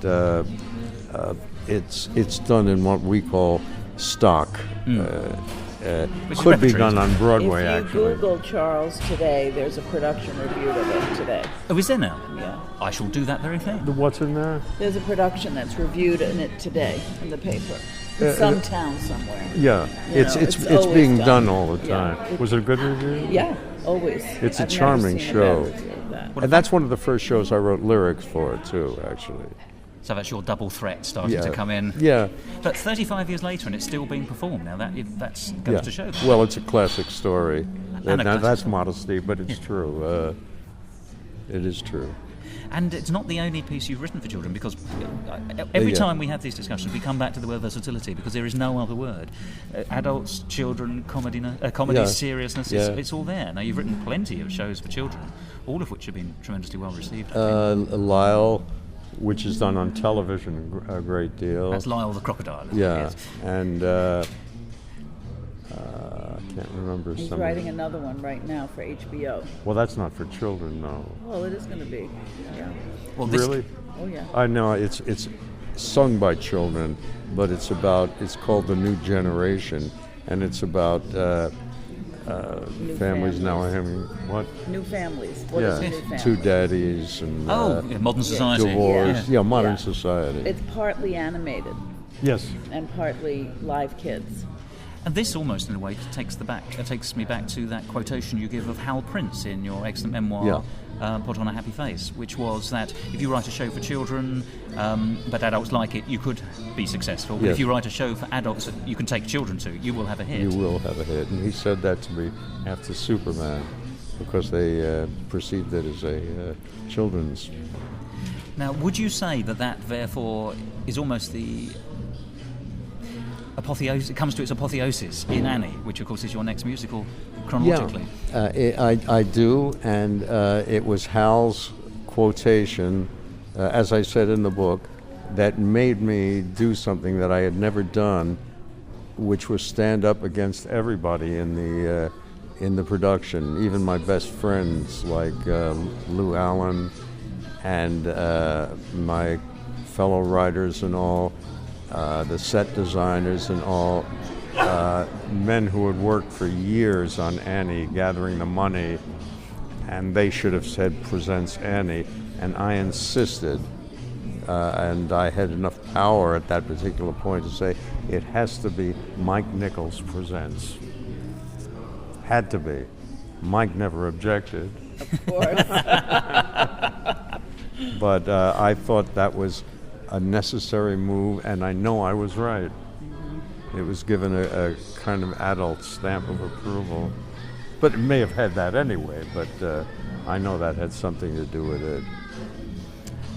it's done in what we call stock. Could be done on Broadway, if you actually. Google Charles today, there's a production review of it today. Oh, is there now? Yeah. I shall do that very thing. What's in there? There's a production that's reviewed in it today in the paper. In some town somewhere. Yeah, You know, it's always being done all the time. Yeah. Was it a good review? Yeah, always. It's a I've never charming seen a show. bad review of that. And that's one of the first shows I wrote lyrics for, too, actually. So that's your double threat starting to come in. Yeah. But 35 years later, and it's still being performed now. That's goes to show. That. Well, it's a classic story. And a classic That's story. modesty, but it's true. It is true. And it's not the only piece you've written for children, because every time we have these discussions, we come back to the word versatility, because there is no other word. Adults, children, comedy, seriousness, it's all there. Now, you've written plenty of shows for children, all of which have been tremendously well received. Lyle, which is done on television a great deal. That's Lyle the Crocodile. Yeah, and I can't remember. He's writing another one right now for HBO. Well, that's not for children, no. Well, it is going to be. Yeah. Well, Really? Oh, yeah. I know it's sung by children, but it's called The New Generation, and it's about families now having what? New families. What is a new family? Two daddies and modern society. divorce. Yeah, modern society. It's partly animated Yes. and partly live kids. And this almost, in a way, takes me back to that quotation you give of Hal Prince in your excellent memoir, Put on a Happy Face, which was that if you write a show for children, but adults like it, you could be successful. But if you write a show for adults that you can take children to, you will have a hit. You will have a hit. And he said that to me after Superman, because they perceived it as a children's. Now, would you say that therefore is almost the apotheosis? It comes to its apotheosis in Annie, which of course is your next musical chronologically. Yeah, I do, and it was Hal's quotation, as I said in the book, that made me do something that I had never done, which was stand up against everybody in the production, even my best friends like Lou Allen and my fellow writers and all. The set designers and all, men who had worked for years on Annie, gathering the money, and they should have said presents Annie, and I insisted, and I had enough power at that particular point to say it has to be Mike Nichols presents. Had to be. Mike never objected. Of course. But I thought that was a necessary move, and I know I was right. It was given a kind of adult stamp of approval. But it may have had that anyway, but I know that had something to do with it.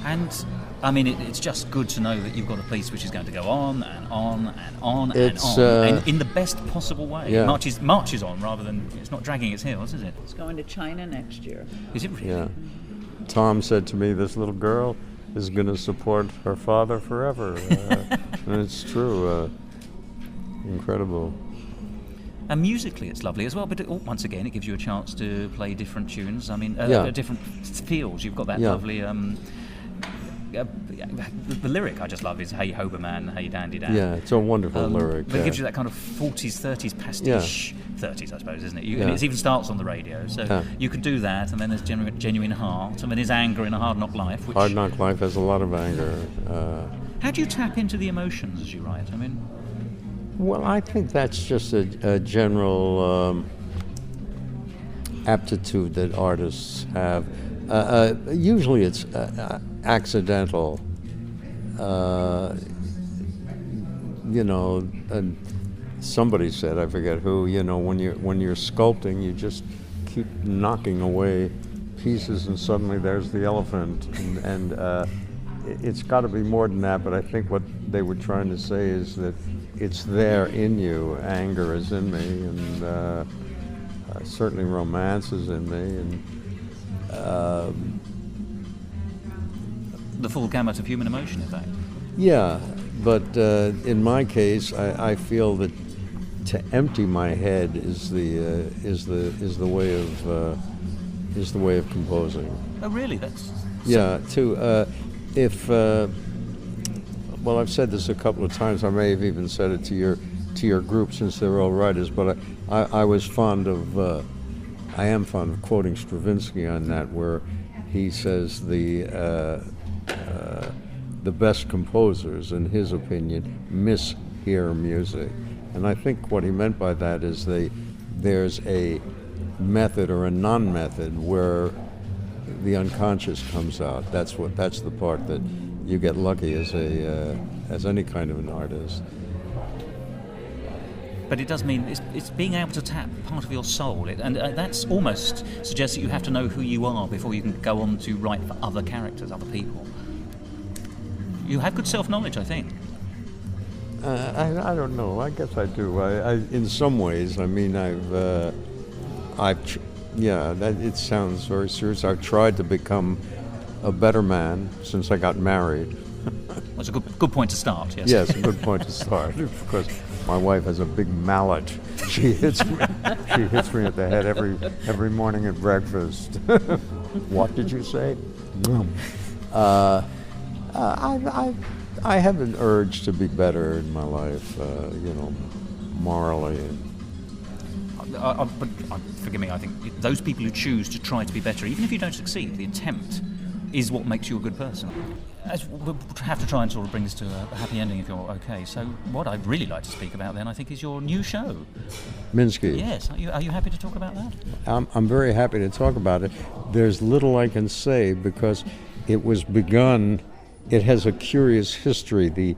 And, I mean, it's just good to know that you've got a piece which is going to go on and on and on and on, and in the best possible way. Yeah. Marches on rather than, it's not dragging its heels, is it? It's going to China next year. Is it really? Yeah. Tom said to me, this little girl is going to support her father forever. And it's true. Incredible. And musically it's lovely as well, but once again it gives you a chance to play different tunes. I mean, different feels. You've got that lovely the lyric I just love is "Hey Hoberman, hey dandy dan." Yeah, it's a wonderful lyric. But it gives you that kind of 40s, 30s pastiche. 30s, I suppose, isn't it? And it even starts on the radio, so you could do that. And then there's genuine heart, and then there's anger in A Hard Knock Life. Which, Hard Knock Life has a lot of anger. How do you tap into the emotions as you write? I mean, well, I think that's just a general aptitude that artists have. Usually it's accidental. Somebody said, I forget who, when you're sculpting, you just keep knocking away pieces, and suddenly there's the elephant. And it's got to be more than that. But I think what they were trying to say is that it's there in you. Anger is in me, and certainly romance is in me, and the full gamut of human emotion, in fact. Yeah, but in my case, I feel that to empty my head is the way of composing. Oh, really? That's well, I've said this a couple of times. I may have even said it to your group, since they're all writers. But I am fond of quoting Stravinsky on that, where he says the best composers, in his opinion, mishear music. And I think what he meant by that is there's a method or a non-method where the unconscious comes out. That's the part that you get lucky as any kind of an artist. But it does mean it's being able to tap part of your soul, and that's almost suggests that you have to know who you are before you can go on to write for other characters, other people. You have good self-knowledge, I think. I don't know. I guess I do. In some ways, I mean, it sounds very serious. I've tried to become a better man since I got married. That's a good point to start, yes. Yes, a good point to start, because my wife has a big mallet. She hits me at the head every morning at breakfast. What did you say? I have an urge to be better in my life, morally. But forgive me, I think those people who choose to try to be better, even if you don't succeed, the attempt is what makes you a good person. We'll have to try and sort of bring this to a happy ending, if you're okay. So what I'd really like to speak about then, I think, is your new show. Minsky. Yes. Are you happy to talk about that? I'm very happy to talk about it. There's little I can say because it was begun. It has a curious history. The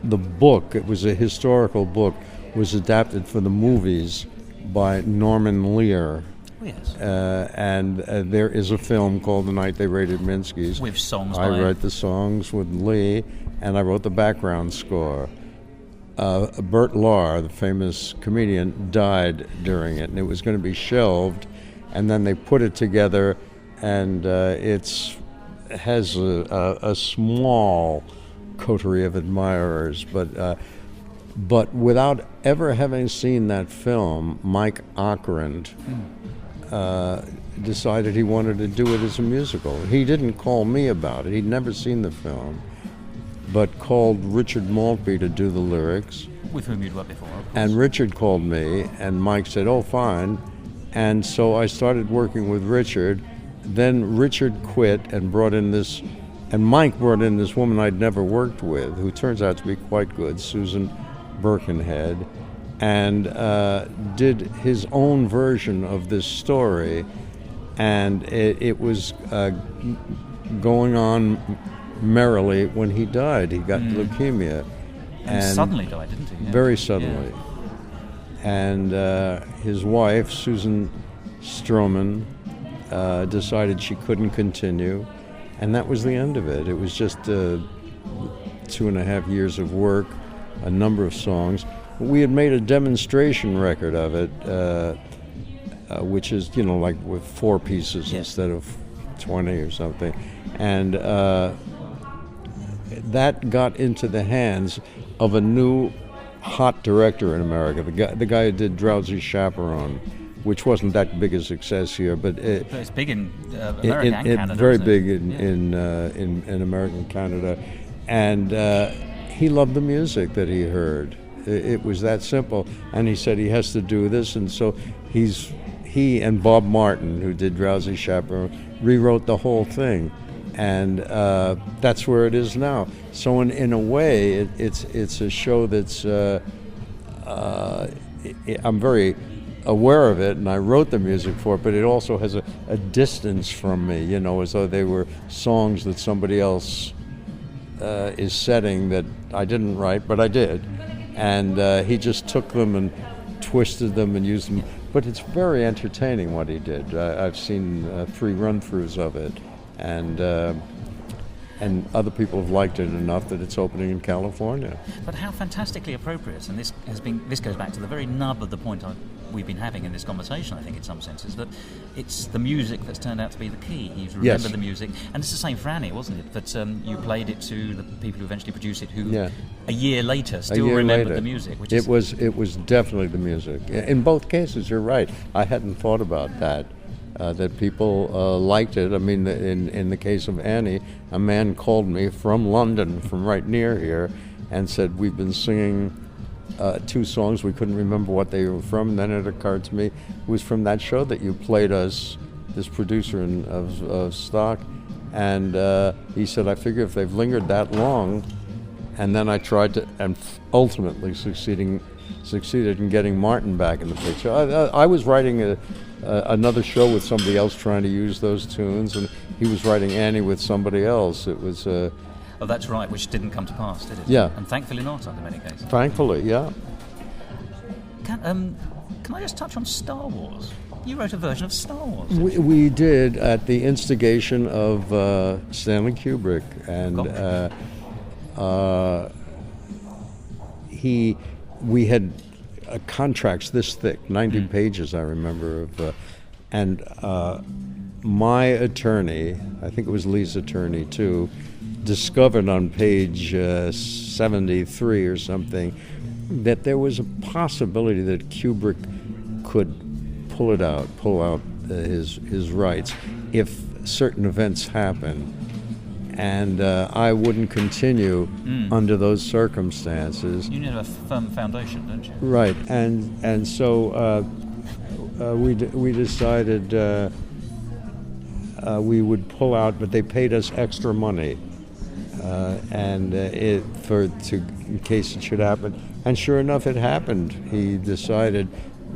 book, it was a historical book, was adapted for the movies by Norman Lear. Oh, yes. And there is a film called The Night They Raided Minsky's. With songs I wrote the songs with Lee, and I wrote the background score. Bert Lahr, the famous comedian, died during it, and it was going to be shelved, and then they put it together, and it has a small coterie of admirers, but without ever having seen that film, Mike Ockrent decided he wanted to do it as a musical. He didn't call me about it. He'd never seen the film, but called Richard Maltby to do the lyrics. With whom you'd worked before, of course. And Richard called me, and Mike said, "Oh, fine." And so I started working with Richard. Then Richard quit and Mike brought in this woman I'd never worked with, who turns out to be quite good, Susan Birkenhead, and did his own version of this story, and it was going on merrily when he died. He got leukemia. And suddenly died, didn't he? Yeah. Very suddenly. Yeah. And his wife, Susan Stroman, decided she couldn't continue, and that was the end of it. It was just 2.5 years of work, a number of songs. We had made a demonstration record of it, which is, like with 4 pieces instead of 20 or something. And that got into the hands of a new hot director in America, the guy who did Drowsy Chaperone, which wasn't that big a success here, but it's big in America and Canada. Very big in America and Canada, and he loved the music that he heard. It was that simple, and he said he has to do this, and so he and Bob Martin, who did Drowsy Chaperone, rewrote the whole thing, and that's where it is now. So in a way, it's a show that's I'm very aware of it, and I wrote the music for it, but it also has a distance from me, as though they were songs that somebody else is setting that I didn't write, but I did. And he just took them and twisted them and used them. But it's very entertaining what he did. I've seen 3 run-throughs of it, and other people have liked it enough that it's opening in California. But how fantastically appropriate, and this goes back to the very nub of the point we've been having in this conversation, I think, in some senses, that it's the music that's turned out to be the key. You remember the music, and it's the same for Annie, wasn't it? That you played it to the people who eventually produced it, who a year later still remembered the music. It was definitely the music. In both cases, you're right. I hadn't thought about that. That people liked it. I mean, in the case of Annie, a man called me from London, from right near here, and said, we've been singing 2 songs. We couldn't remember what they were from, and then it occurred to me it was from that show that you played us, this producer of stock, and he said, I figure if they've lingered that long, and then I tried to, and ultimately succeeded in getting Martin back in the picture. I was writing another show with somebody else trying to use those tunes, and he was writing Annie with somebody else. It was oh, that's right, which didn't come to pass, did it? Yeah. And thankfully not, under many cases. Thankfully, yeah. Can I just touch on Star Wars? You wrote a version of Star Wars. We did, at the instigation of Stanley Kubrick, and we had contracts this thick, 90 pages, I remember, and my attorney, I think it was Lee's attorney too, discovered on page 73 or something that there was a possibility that Kubrick could pull out his rights if certain events happen. And I wouldn't continue under those circumstances. You need a firm foundation, don't you? Right, and so we decided we would pull out, but they paid us extra money, in case it should happen. And sure enough, it happened. He decided,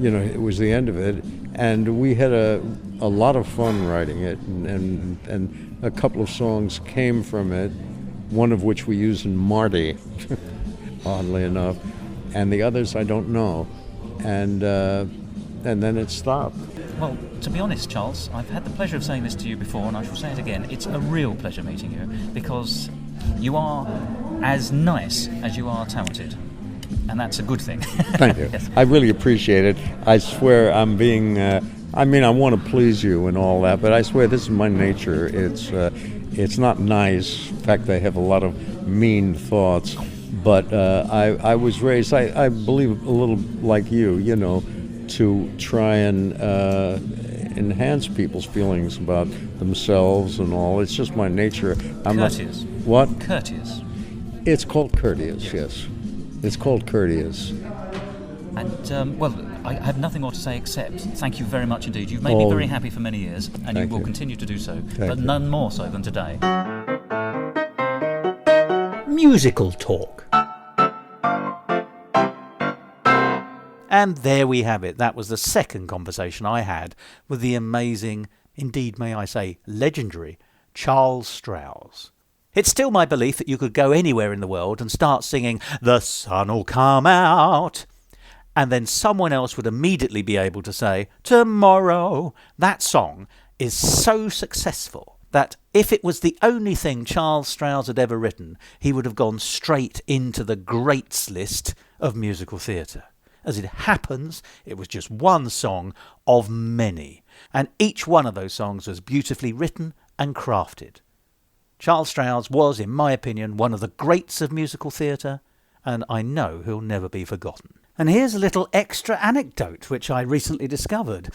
it was the end of it, and we had a lot of fun writing it, and a couple of songs came from it, one of which we used in Marty, oddly enough, and the others I don't know, and then it stopped. Well, to be honest, Charles, I've had the pleasure of saying this to you before, and I shall say it again. It's a real pleasure meeting you, because you are as nice as you are talented, and that's a good thing. Thank you. Yes. I really appreciate it. I swear I'm being... I want to please you and all that, but I swear this is my nature. It's not nice. In fact, I have a lot of mean thoughts. But I was raised, I believe, a little like you, to try and enhance people's feelings about themselves and all. It's just my nature. Courteous. What? Courteous. It's called courteous, yes. It's called courteous. And, I have nothing more to say except thank you very much indeed. You've made me very happy for many years, and you will continue to do so, but none more so than today. Musical Talk. And there we have it. That was the second conversation I had with the amazing, indeed may I say, legendary Charles Strouse. It's still my belief that you could go anywhere in the world and start singing "The Sun'll Come Out," and then someone else would immediately be able to say, "Tomorrow." That song is so successful that if it was the only thing Charles Strouse had ever written, he would have gone straight into the greats list of musical theatre. As it happens, it was just one song of many, and each one of those songs was beautifully written and crafted. Charles Strouse was, in my opinion, one of the greats of musical theatre, and I know he'll never be forgotten. And here's a little extra anecdote which I recently discovered.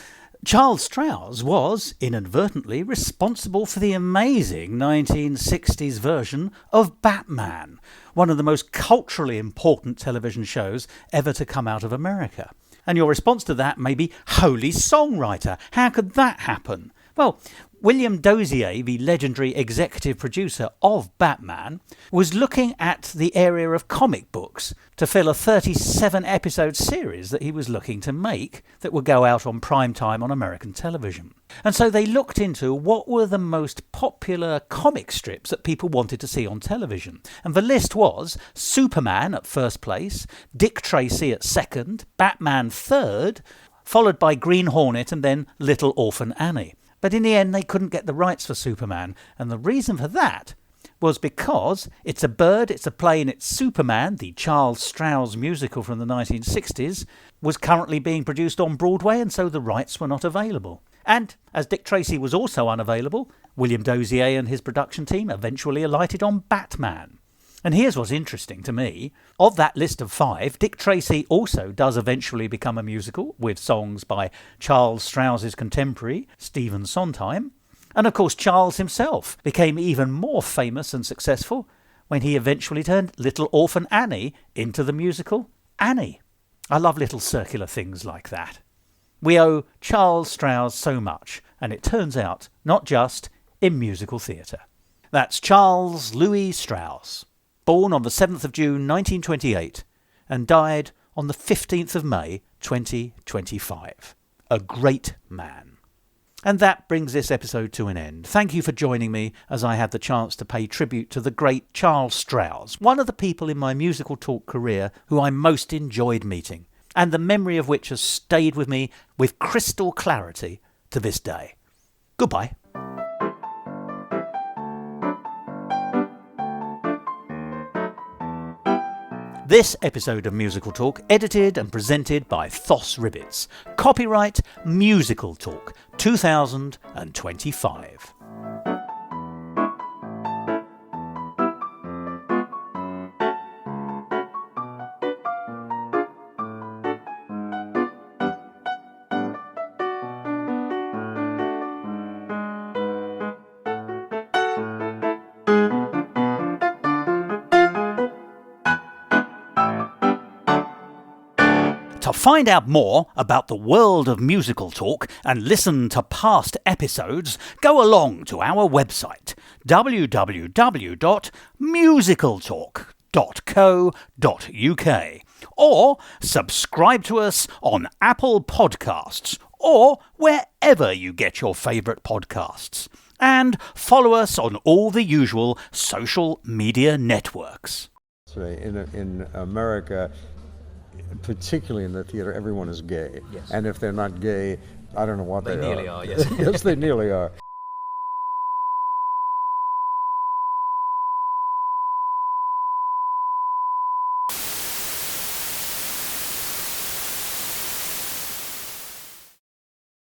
Charles Strouse was, inadvertently, responsible for the amazing 1960s version of Batman, one of the most culturally important television shows ever to come out of America. And your response to that may be, holy songwriter, how could that happen? Well, William Dozier, the legendary executive producer of Batman, was looking at the area of comic books to fill a 37-episode series that he was looking to make that would go out on prime time on American television. And so they looked into what were the most popular comic strips that people wanted to see on television. And the list was Superman at first place, Dick Tracy at second, Batman third, followed by Green Hornet and then Little Orphan Annie. But in the end, they couldn't get the rights for Superman. And the reason for that was because It's a Bird, It's a Plane, It's Superman, the Charles Strouse musical from the 1960s, was currently being produced on Broadway, and so the rights were not available. And as Dick Tracy was also unavailable, William Dozier and his production team eventually alighted on Batman. And here's what's interesting to me. Of that list of 5, Dick Tracy also does eventually become a musical with songs by Charles Strouse's contemporary, Stephen Sondheim. And of course Charles himself became even more famous and successful when he eventually turned Little Orphan Annie into the musical Annie. I love little circular things like that. We owe Charles Strouse so much, and it turns out not just in musical theatre. That's Charles Louis Strouse, born on the 7th of June 1928 and died on the 15th of May 2025. A great man. And that brings this episode to an end. Thank you for joining me as I had the chance to pay tribute to the great Charles Strouse, one of the people in my musical talk career who I most enjoyed meeting, and the memory of which has stayed with me with crystal clarity to this day. Goodbye. This episode of Musical Talk, edited and presented by Thos Ribbits. Copyright Musical Talk 2025. To find out more about the world of Musical Talk and listen to past episodes, go along to our website www.musicaltalk.co.uk or subscribe to us on Apple Podcasts or wherever you get your favourite podcasts. And follow us on all the usual social media networks. In America, particularly in the theater, everyone is gay. Yes. And if they're not gay, I don't know what they are. They nearly are, yes. Yes, they nearly are.